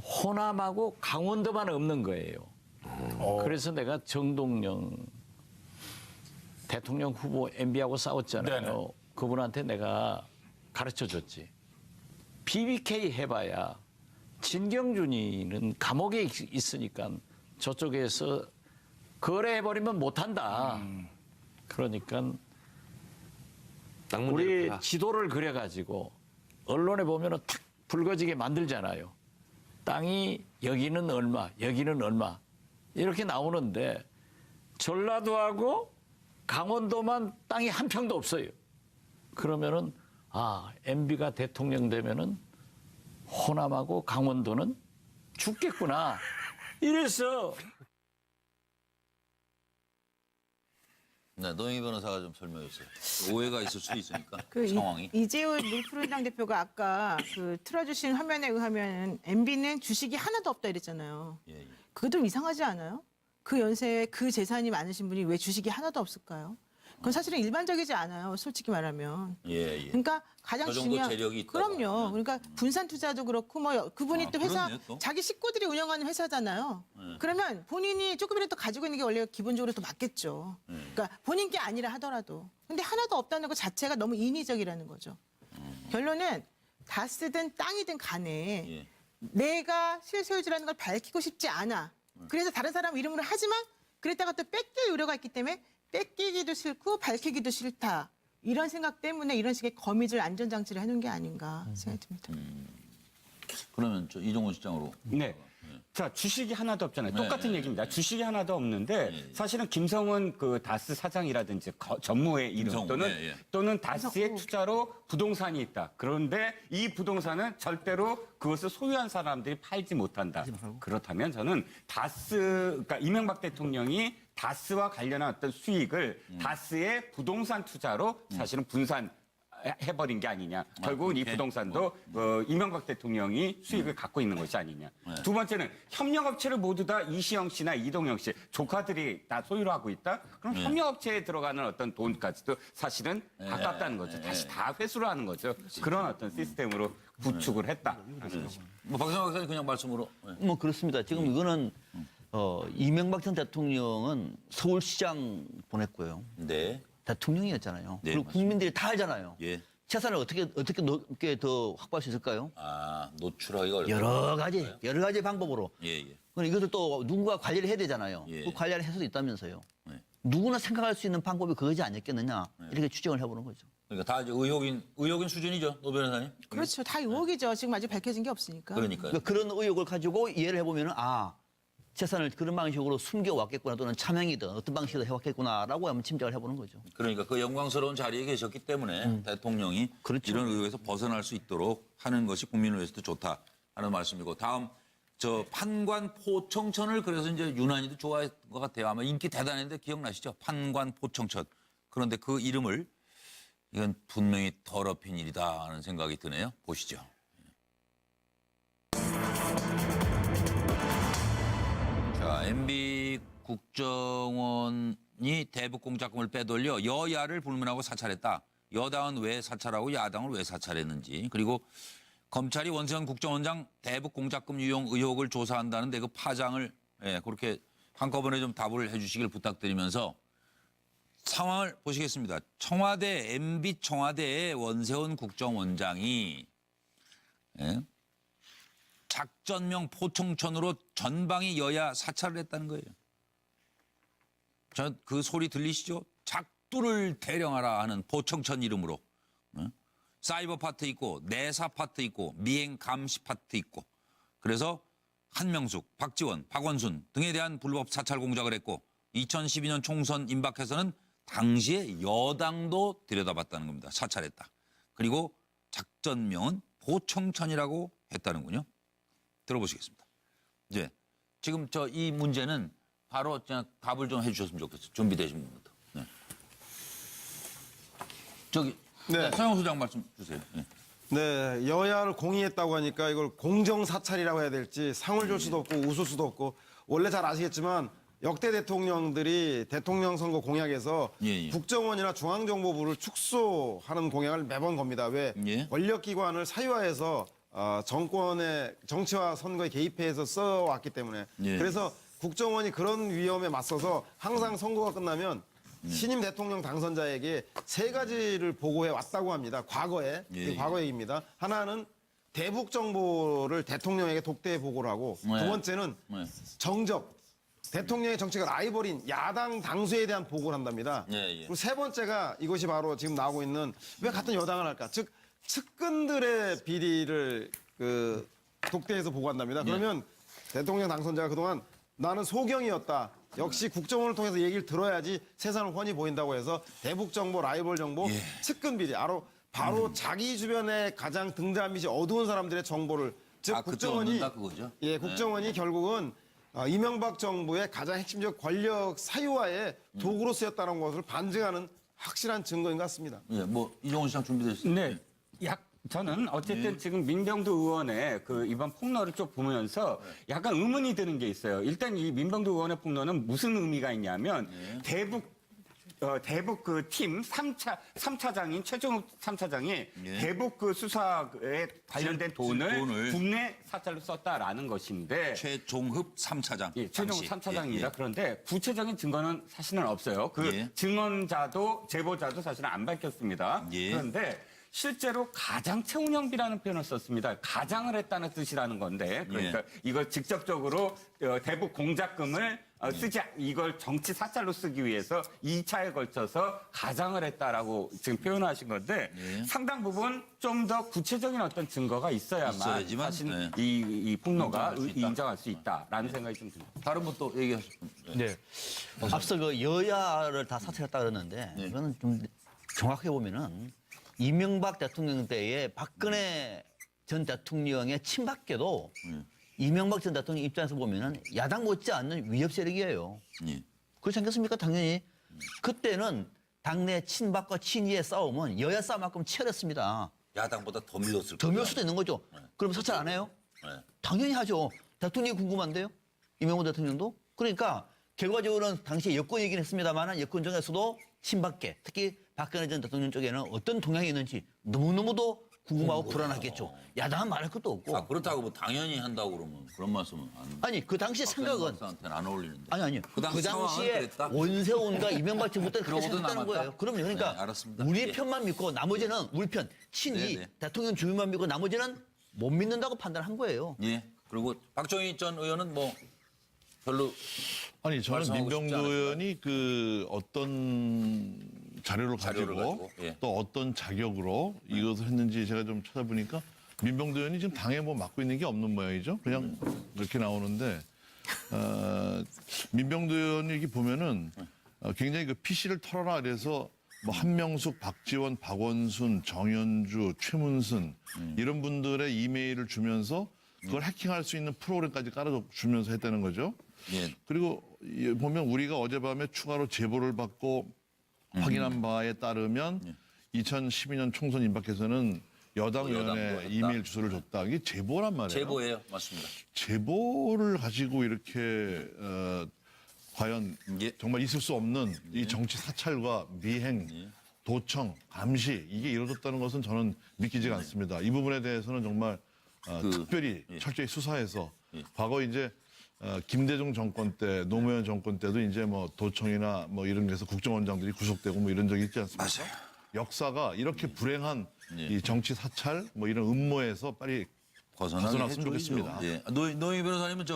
호남하고 강원도만 없는 거예요. 그래서 내가 정동영 대통령 후보 MB하고 싸웠잖아요. 네네. 그분한테 내가 가르쳐줬지. BBK 해봐야 진경준이는 감옥에 있으니까 저쪽에서 거래해버리면 못한다. 그러니까 우리 지도를 그려가지고 언론에 보면은 탁 붉어지게 만들잖아요. 땅이 여기는 얼마, 여기는 얼마 이렇게 나오는데 전라도하고 강원도만 땅이 한 평도 없어요. 그러면은 MB가 대통령 되면은 호남하고 강원도는 죽겠구나. 이래서 네, 노영희 변호사가 좀 설명해 주세요. 오해가 있을 수도 있으니까 상황이. 이재훈 밀프로당 대표가 아까 그 틀어주신 화면에 의하면 MB는 주식이 하나도 없다 이랬잖아요. 그거 좀 이상하지 않아요? 그 연세에 그 재산이 많으신 분이 왜 주식이 하나도 없을까요? 그건 사실은 일반적이지 않아요. 솔직히 말하면. 그러니까 가장 저 정도 중요한 재력이 있다고. 그럼요. 그러니까 분산 투자도 그렇고 뭐 그분이 또 회사 그렇네요, 또. 자기 식구들이 운영하는 회사잖아요. 그러면 본인이 조금이라도 가지고 있는 게 원래 기본적으로 더 맞겠죠. 그러니까 본인 게 아니라 하더라도. 근데 하나도 없다는 것 자체가 너무 인위적이라는 거죠. 결론은 다스든 땅이든 간에 내가 실소유주라는 걸 밝히고 싶지 않아. 그래서 다른 사람 이름으로 하지만 그랬다가 또 뺏길 우려가 있기 때문에 뺏기기도 싫고 밝히기도 싫다. 이런 생각 때문에 이런 식의 거미줄 안전장치를 해놓은 게 아닌가 생각이 듭니다. 그러면 저 이종훈 실장으로. 네. 자, 주식이 하나도 없잖아요. 네, 똑같은 네. 얘기입니다. 주식이 하나도 없는데 사실은 김성은 그 다스 사장이라든지 전무의 이름 김성우, 또는 예. 또는 다스의 투자로 부동산이 있다. 그런데 이 부동산은 절대로 그것을 소유한 사람들이 팔지 못한다. 그렇다면 저는 그러니까 이명박 대통령이 다스와 관련한 어떤 수익을 다스의 부동산 투자로 사실은 분산해버린 게 아니냐. 결국은 이 부동산도 이명박 대통령이 수익을 갖고 있는 것이 아니냐. 두 번째는 협력업체를 모두 다 이시영 씨나 이동영 씨 조카들이 다 소유를 하고 있다. 그럼 협력업체에 들어가는 어떤 돈까지도 사실은 가깝다는 거죠. 다시 다 회수를 하는 거죠. 그런 어떤 시스템으로 구축을 했다. 뭐 박성환 박사님 그냥 말씀으로. 뭐 그렇습니다. 지금 이거는 이명박 전 대통령은 서울시장 보냈고요. 네. 대통령이었잖아요. 네, 그리고 맞습니다. 국민들이 다 알잖아요. 예. 재산을 어떻게 넓게 더 확보할 수 있을까요? 노출하기가 어렵다. 여러 가지 방법으로. 예. 그럼 이것을 또 누군가 관리를 해야 되잖아요. 그 관리를 할 수도 있다면서요. 누구나 생각할 수 있는 방법이 그거지 않겠느냐 이렇게 추정을 해보는 거죠. 그러니까 다 이제 의혹인 수준이죠, 노 변호사님. 그렇죠. 다 의혹이죠. 지금 아직 밝혀진 게 없으니까. 그러니까요. 그런 의혹을 가지고 이해를 해보면 재산을 그런 방식으로 숨겨왔겠구나 또는 차명이든 어떤 방식으로 해왔겠구나라고 한번 짐작을 해보는 거죠. 그러니까 그 영광스러운 자리에 계셨기 때문에 대통령이 이런 의혹에서 벗어날 수 있도록 하는 것이 국민을 위해서도 좋다 하는 말씀이고 다음 저 판관 포청천을 그래서 이제 유난히도 좋아할 것 같아요. 아마 인기 대단했는데 기억나시죠? 판관 포청천. 그런데 그 이름을 이건 분명히 더럽힌 일이다 하는 생각이 드네요. 보시죠. 자, MB 국정원이 대북 공작금을 빼돌려 여야를 불문하고 사찰했다. 여당은 왜 사찰하고 야당을 왜 사찰했는지. 그리고 검찰이 원세훈 국정원장 대북 공작금 유용 의혹을 조사한다는데 그 파장을 그렇게 한꺼번에 좀 답을 해 주시길 부탁드리면서 상황을 보시겠습니다. 청와대 MB 청와대의 원세훈 국정원장이 작전명 포청천으로 전방위 여야 사찰을 했다는 거예요. 그 소리 들리시죠? 작두를 대령하라 하는 포청천 이름으로. 사이버 파트 있고 내사 파트 있고 미행 감시 파트 있고 그래서 한명숙, 박지원, 박원순 등에 대한 불법 사찰 공작을 했고 2012년 총선 임박해서는 당시에 여당도 들여다봤다는 겁니다. 사찰했다. 그리고 작전명은 보청천이라고 했다는군요. 들어보시겠습니다. 이제 지금 이 문제는 바로 그냥 답을 좀 해주셨으면 좋겠어요. 준비되신 분부터. 네. 서영수 장 말씀 주세요. 네. 네, 여야를 공의했다고 하니까 이걸 공정사찰이라고 해야 될지 상을 줄 수도 없고 웃을 수도 없고 원래 잘 아시겠지만 역대 대통령들이 대통령 선거 공약에서 국정원이나 중앙정보부를 축소하는 공약을 매번 겁니다. 왜? 권력기관을 사유화해서 정권의 정치와 선거에 개입해서 써왔기 때문에. 그래서 국정원이 그런 위험에 맞서서 항상 선거가 끝나면 신임 대통령 당선자에게 3가지를 보고해 왔다고 합니다. 과거에. 과거 얘기입니다. 하나는 대북 정보를 대통령에게 독대 보고를 하고 두 번째는 정적. 대통령의 정치가 라이벌인 야당 당수에 대한 보고를 한답니다. 그리고 3번째가 이것이 바로 지금 나오고 있는 왜 같은 여당을 할까? 즉 측근들의 비리를 독대해서 보고한답니다. 그러면 대통령 당선자가 그동안 나는 소경이었다. 역시 국정원을 통해서 얘기를 들어야지 세상을 훤히 보인다고 해서 대북 정보, 라이벌 정보, 측근 비리, 바로 자기 주변에 가장 등잔빛이 어두운 사람들의 정보를 즉 국정원이 국정원이 결국은 이명박 정부의 가장 핵심적 권력 사유화의 도구로 쓰였다는 것을 반증하는 확실한 증거인 것 같습니다. 이종훈 시장 준비됐습니다. 네. 저는 어쨌든 지금 민병두 의원의 이번 폭로를 쭉 보면서 약간 의문이 드는 게 있어요. 일단 이 민병두 의원의 폭로는 무슨 의미가 있냐면 대북 팀 3차장인 최종욱 3차장이 대북 수사에 관련된 돈을 국내 사찰로 썼다라는 것인데 최종흡 3차장. 최종욱 3차장입니다. 그런데 구체적인 증거는 사실은 없어요. 증언자도 제보자도 사실은 안 밝혔습니다. 그런데 실제로 가장 채운형비라는 표현을 썼습니다. 가장을 했다는 뜻이라는 건데 그러니까 이걸 직접적으로 대북 공작금을 이걸 정치 사찰로 쓰기 위해서 2차에 걸쳐서 가장을 했다라고 지금 표현하신 건데 상당 부분 좀 더 구체적인 어떤 증거가 있어야만 사실 이 폭로가 인정할 수 있다라는 생각이 좀 듭니다. 다른 분 또 얘기하실 분. 네. 앞서 여야를 다 사찰했다 그러는데 이거는 좀 정확하게 보면은 이명박 대통령 때에 박근혜 전 대통령의 친박계도 이명박 전 대통령 입장에서 보면은 야당 못지않는 위협 세력이에요. 그렇지 않겠습니까? 당연히. 그때는 당내 친박과 친이의 싸움은 여야 싸움만큼 치열했습니다. 야당보다 더 밀었을 거예요. 더 밀 수도 있는 거죠. 그럼 사찰 안 해요? 당연히 하죠. 대통령이 궁금한데요? 이명박 대통령도? 그러니까 결과적으로는 당시 여권이긴 했습니다만 여권 중에서도 친박계, 특히 박근혜 전 대통령 쪽에는 어떤 동향이 있는지 너무너무도 궁금하고 불안하겠죠. 야당은 말할 것도 없고. 그렇다고 당연히 한다고 그러면 그런 말씀은 안. 아니 그 당시 생각은 안 어울리는데. 아니요. 그 당시에 원세훈과 이명박 정부 때는 그렇게 생각했다는 거예요. 그럼요. 그러니까 우리 편만 믿고 나머지는 우리 편 친이 대통령 주민만 믿고 나머지는 못 믿는다고 판단한 거예요. 그리고 박정희 전 의원은 별로. 아니 저는 민병두 의원이 어떤 자료를 가지고 또 어떤 자격으로 이것을 했는지 제가 좀 찾아보니까 민병두 의원이 지금 당에 맡고 있는 게 없는 모양이죠. 그냥 이렇게 나오는데 민병두 의원이 이렇게 보면은 굉장히 PC를 털어라 그래서 한명숙, 박지원, 박원순, 정현주, 최문순 이런 분들의 이메일을 주면서 그걸 해킹할 수 있는 프로그램까지 깔아주면서 했다는 거죠. 그리고 보면 우리가 어젯밤에 추가로 제보를 받고 확인한 바에 따르면 2012년 총선 임박해서는 여당 의원의 이메일 주소를 줬다. 이게 제보란 말이에요. 제보예요. 맞습니다. 제보를 가지고 이렇게 과연 정말 있을 수 없는 이 정치 사찰과 미행, 도청, 감시 이게 이루어졌다는 것은 저는 믿기지가 않습니다. 이 부분에 대해서는 정말 특별히 철저히 수사해서 과거 이제 김대중 정권 때, 노무현 정권 때도 이제 도청이나 이런 데서 국정원장들이 구속되고 이런 적이 있지 않습니까? 맞아요. 역사가 이렇게 불행한 이 정치 사찰 이런 음모에서 빨리 벗어났으면 좋겠습니다. 노희 변호사님은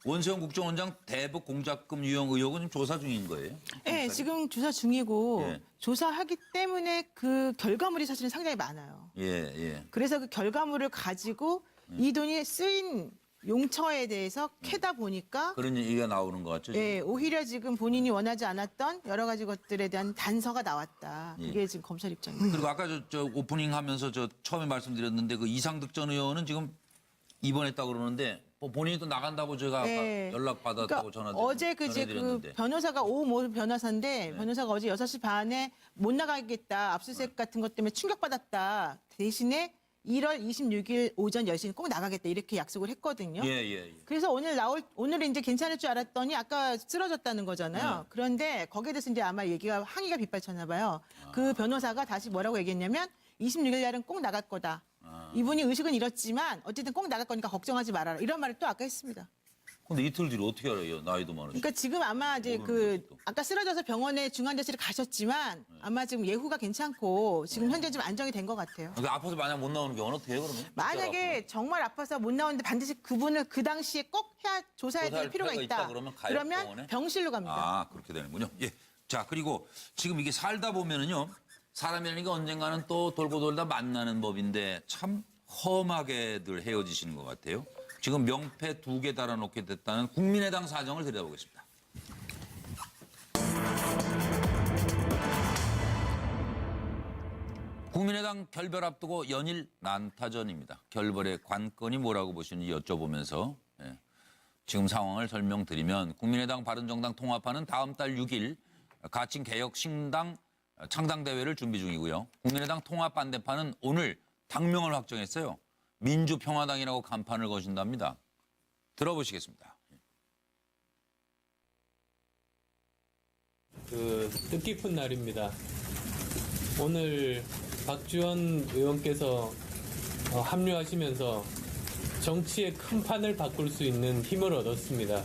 원세훈 국정원장 대북 공작금 유용 의혹은 지금 조사 중인 거예요? 네, 지금 조사 중이고 예. 조사하기 때문에 그 결과물이 사실은 상당히 많아요. 예. 그래서 그 결과물을 가지고 이 돈이 쓰인 용처에 대해서 캐다 보니까 그런 얘기가 나오는 것 같죠? 지금? 예, 오히려 지금 본인이 원하지 않았던 여러 가지 것들에 대한 단서가 나왔다. 그게 지금 검찰 입장입니다. 그리고 아까 저 오프닝 하면서 저 처음에 말씀드렸는데 그 이상득 전 의원은 지금 입원했다고 그러는데 뭐 본인이 또 나간다고 제가 아까 네. 연락 받았다고 그러니까 어제 그 전해드렸는데. 변호사가 오모 변호사인데 변호사가 어제 6시 반에 못 나가겠다. 압수수색 같은 것 때문에 충격받았다. 대신에 1월 26일 오전 10시에 꼭 나가겠다. 이렇게 약속을 했거든요. 예. 그래서 오늘 이제 괜찮을 줄 알았더니 아까 쓰러졌다는 거잖아요. 그런데 거기에 대해서 이제 아마 항의가 빗발쳤나 봐요. 그 변호사가 다시 뭐라고 얘기했냐면 26일 날은 꼭 나갈 거다. 이분이 의식은 잃었지만 어쨌든 꼭 나갈 거니까 걱정하지 말아라. 이런 말을 또 아까 했습니다. 근데 이틀 뒤로 어떻게 알아요? 나이도 많으시고. 그러니까 지금 아마 이제 아까 쓰러져서 병원에 중환자실에 가셨지만 아마 지금 예후가 괜찮고 지금 현재 좀 안정이 된 것 같아요. 그러니까 아파서 만약 못 나오는 경우는 어떻게 해요, 그러면? 만약에 정말 아파서 못 나오는데 반드시 그분을 그 당시에 꼭 조사해야 될 필요가 있다. 그러면 가요, 병원에? 병실로 갑니다. 아, 그렇게 되는군요. 예. 자, 그리고 지금 이게 살다 보면은요. 사람이라는 게 언젠가는 또 돌고 돌다 만나는 법인데 참 험하게들 헤어지시는 것 같아요. 지금 명패 2개 달아놓게 됐다는 국민의당 사정을 들여다보겠습니다. 국민의당 결별 앞두고 연일 난타전입니다. 결별의 관건이 뭐라고 보시는지 여쭤보면서 지금 상황을 설명드리면 국민의당 바른정당 통합하는 다음 달 6일 가칭 개혁 신당 창당대회를 준비 중이고요. 국민의당 통합 반대파는 오늘 당명을 확정했어요. 민주평화당이라고 간판을 거신답니다. 들어보시겠습니다. 뜻깊은 날입니다. 오늘 박지원 의원께서 합류하시면서 정치의 큰 판을 바꿀 수 있는 힘을 얻었습니다.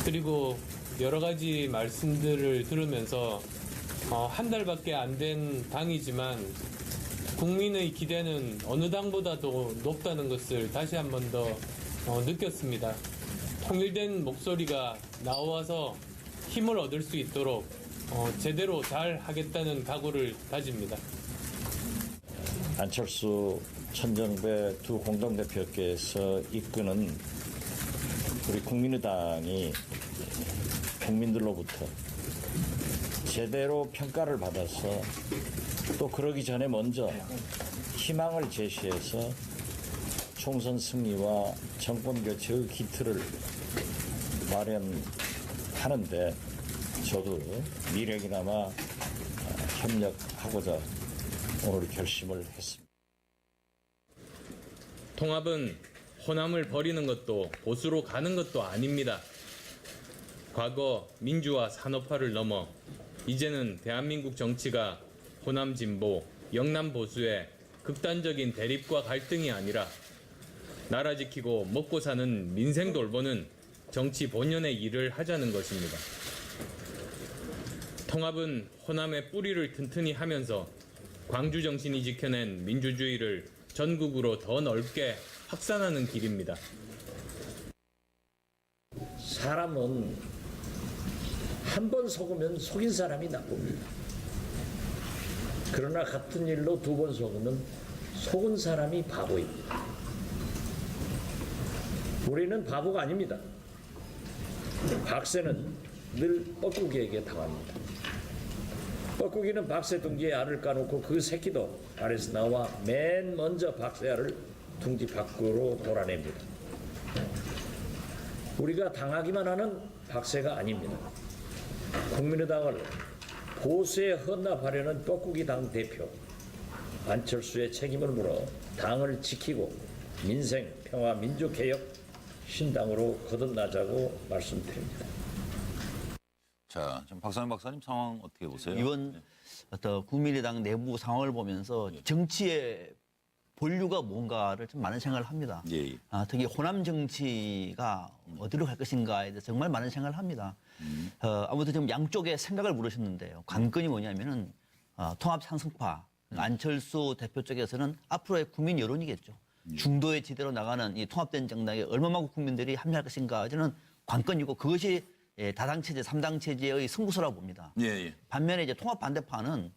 그리고 여러 가지 말씀들을 들으면서 한 달밖에 안 된 당이지만 국민의 기대는 어느 당보다도 높다는 것을 다시 한 번 더 느꼈습니다. 통일된 목소리가 나와서 힘을 얻을 수 있도록 제대로 잘 하겠다는 각오를 다집니다. 안철수, 천정배 두 공동대표께서 이끄는 우리 국민의당이 국민들로부터 제대로 평가를 받아서 또 그러기 전에 먼저 희망을 제시해서 총선 승리와 정권 교체의 기틀을 마련하는데 저도 미력이나마 협력하고자 오늘 결심을 했습니다. 통합은 호남을 버리는 것도 보수로 가는 것도 아닙니다. 과거 민주화 산업화를 넘어 이제는 대한민국 정치가 호남 진보, 영남 보수의 극단적인 대립과 갈등이 아니라 나라 지키고 먹고 사는 민생 돌보는 정치 본연의 일을 하자는 것입니다. 통합은 호남의 뿌리를 튼튼히 하면서 광주 정신이 지켜낸 민주주의를 전국으로 더 넓게 확산하는 길입니다. 사람은 한 번 속으면 속인 사람이 나쁩니다. 그러나 같은 일로 두 번 속으면 속은 사람이 바보입니다. 우리는 바보가 아닙니다. 박새는 늘 뻐꾸기에게 당합니다. 뻐꾸기는 박새 둥지에 알을 까놓고 그 새끼도 알에서 나와 맨 먼저 박새 알을 둥지 밖으로 돌아냅니다. 우리가 당하기만 하는 박새가 아닙니다. 국민의당을 보수에 헌납하려는 뻐꾸기 당 대표 안철수의 책임을 물어 당을 지키고 민생, 평화, 민주개혁 신당으로 거듭나자고 말씀드립니다. 자, 지금 박상현 박사님 상황 어떻게 보세요? 이번 어떤 국민의당 내부 상황을 보면서 정치의 본류가 뭔가를 좀 많은 생각을 합니다. 예. 특히 호남 정치가 어디로 갈 것인가에 대해서 정말 많은 생각을 합니다. 아무튼 좀 양쪽의 생각을 물으셨는데요. 관건이 뭐냐면은 통합 상승파 안철수 대표 쪽에서는 앞으로의 국민 여론이겠죠. 중도에 지대로 나가는 이 통합된 정당에 얼마만큼 국민들이 합류할 것인가 저는 관건이고 그것이 다당 체제, 3당 체제의 승부수라고 봅니다. 예. 반면에 이제 통합 반대파는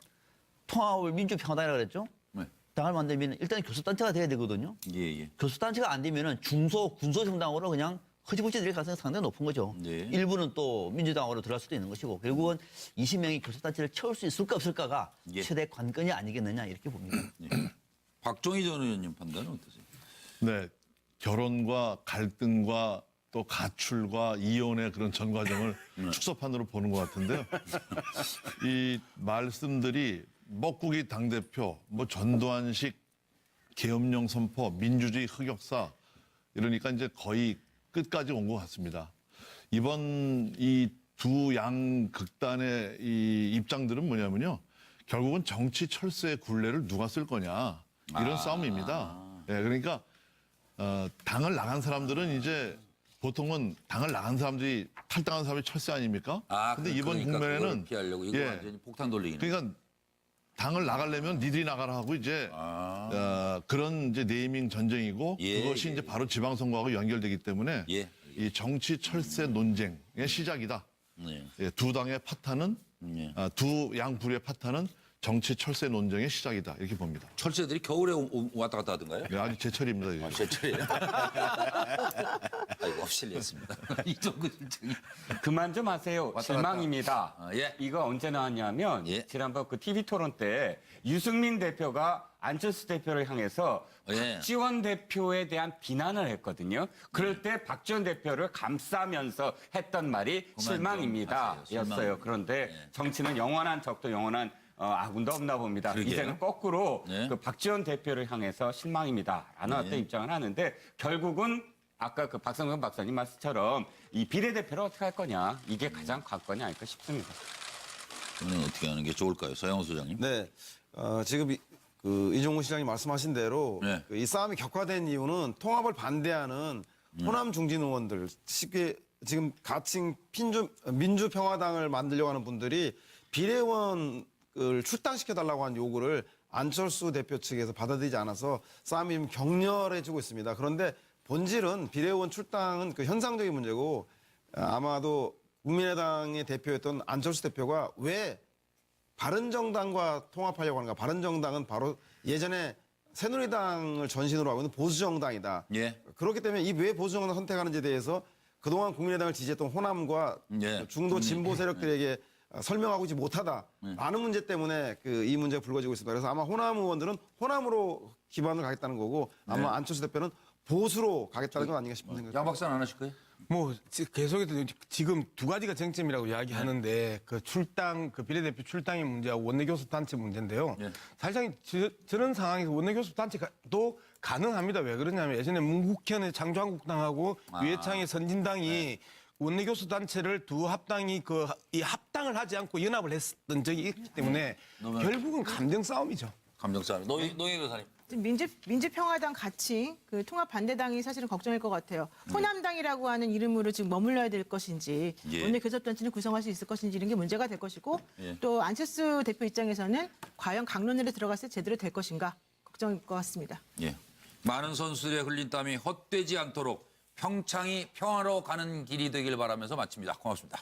통합을 민주평화당이라고 그랬죠. 네. 당을 만들면 일단 교섭단체가 돼야 되거든요. 예. 교섭단체가 안 되면은 중소, 군소 정당으로 그냥 허지부지 될 가능성이 상당히 높은 거죠. 예. 일부는 또 민주당으로 들어갈 수도 있는 것이고 결국은 20명이 교섭단체를 채울 수 있을까 없을까가 예. 최대 관건이 아니겠느냐 이렇게 봅니다. 박종희 전 의원님 판단은 어떠세요? 네, 결혼과 갈등과 또 가출과 이혼의 그런 전 과정을 축소판으로 보는 것 같은데요. 이 말씀들이 먹국이 당대표, 뭐 전두환식 계엄령 선포, 민주주의 흑역사 이러니까 이제 거의 끝까지 온 것 같습니다. 이번 이 두 양 극단의 이 입장들은 뭐냐면요. 결국은 정치 철새의 굴레를 누가 쓸 거냐 이런 싸움입니다. 예, 그러니까 당을 나간 사람들은 이제 보통은 당을 나간 사람들이 탈당한 사람이 철새 아닙니까? 근데 이번 그러니까 국면에는 그걸 피하려고 이거 완전히 폭탄 돌리기는. 그러니까 당을 나가려면 니들이 나가라 하고 이제 그런 이제 네이밍 전쟁이고 그것이 이제 바로 지방선거하고 연결되기 때문에 이 정치 철새 논쟁의 시작이다. 예, 두 당의 파탄은 두 양 불의 파탄은 정치 철새 논쟁의 시작이다 이렇게 봅니다. 철새들이 겨울에 왔다 갔다 하던가요? 네, 아주 제철입니다. 이제. 제철이에요? 아이고 실례했습니다. 이정근 실장이 그만 좀 하세요. 실망입니다. 예. 이거 언제 나왔냐면 지난번 그 TV 토론 때 유승민 대표가 안철수 대표를 향해서 박지원 대표에 대한 비난을 했거든요. 그럴 때 박지원 대표를 감싸면서 했던 말이 실망입니다. 였어요. 그런데 정치는 영원한 적도 영원한 아군도 없나 봅니다. 그러게요. 이제는 거꾸로 그 박지원 대표를 향해서 실망입니다. 라는 어떤 입장을 하는데 결국은 아까 그 박성근 박사님 말씀처럼 이 비례대표를 어떻게 할 거냐 이게 가장 관건이 아닐까 싶습니다. 그러면 어떻게 하는 게 좋을까요? 서영호 소장님. 네, 지금 이종훈 시장님 말씀하신 대로 이 싸움이 격화된 이유는 통합을 반대하는 호남 중진 의원들, 쉽게 지금 가칭 민주평화당을 만들려고 하는 분들이 비례의원을 출당시켜달라고 한 요구를 안철수 대표 측에서 받아들이지 않아서 싸움이 좀 격렬해지고 있습니다. 그런데 본질은 비례의원 출당은 그 현상적인 문제고 아마도 국민의당의 대표였던 안철수 대표가 왜 바른정당과 통합하려고 하는가. 바른정당은 바로 예전에 새누리당을 전신으로 하고 있는 보수정당이다. 그렇기 때문에 이 왜 보수정당 선택하는지에 대해서 그동안 국민의당을 지지했던 호남과 중도 진보 세력들에게 설명하지 못하다. 많은 문제 때문에 이 문제가 불거지고 있습니다. 그래서 아마 호남 의원들은 호남으로 기반을 가겠다는 거고 아마 안철수 대표는 보수로 가겠다는 건 아닌가 싶은 생각이 양 박사는 안 하실 거예요? 뭐 계속해서 지금 두 가지가 쟁점이라고 이야기하는데 그 출당 그 비례대표 출당의 문제하고 원내교섭 단체 문제인데요. 사실상 저런 상황에서 원내교섭 단체도 가능합니다. 왜 그러냐면 예전에 문국현의 창조한국당하고 유해창의 선진당이 원내교섭 단체를 두 합당이 이 합당을 하지 않고 연합을 했던 적이 있기 때문에 결국은 감정 싸움이죠. 감정 싸움. 노예 교사님. 민주평화당 같이 그 통합 반대당이 사실은 걱정일 것 같아요. 호남당이라고 하는 이름으로 지금 머물러야 될 것인지 원내 교섭단체는 구성할 수 있을 것인지 이런 게 문제가 될 것이고 또 안철수 대표 입장에서는 과연 강론으로 들어갔을 때 제대로 될 것인가 걱정일 것 같습니다. 많은 선수들의 흘린 땀이 헛되지 않도록 평창이 평화로 가는 길이 되길 바라면서 마칩니다. 고맙습니다.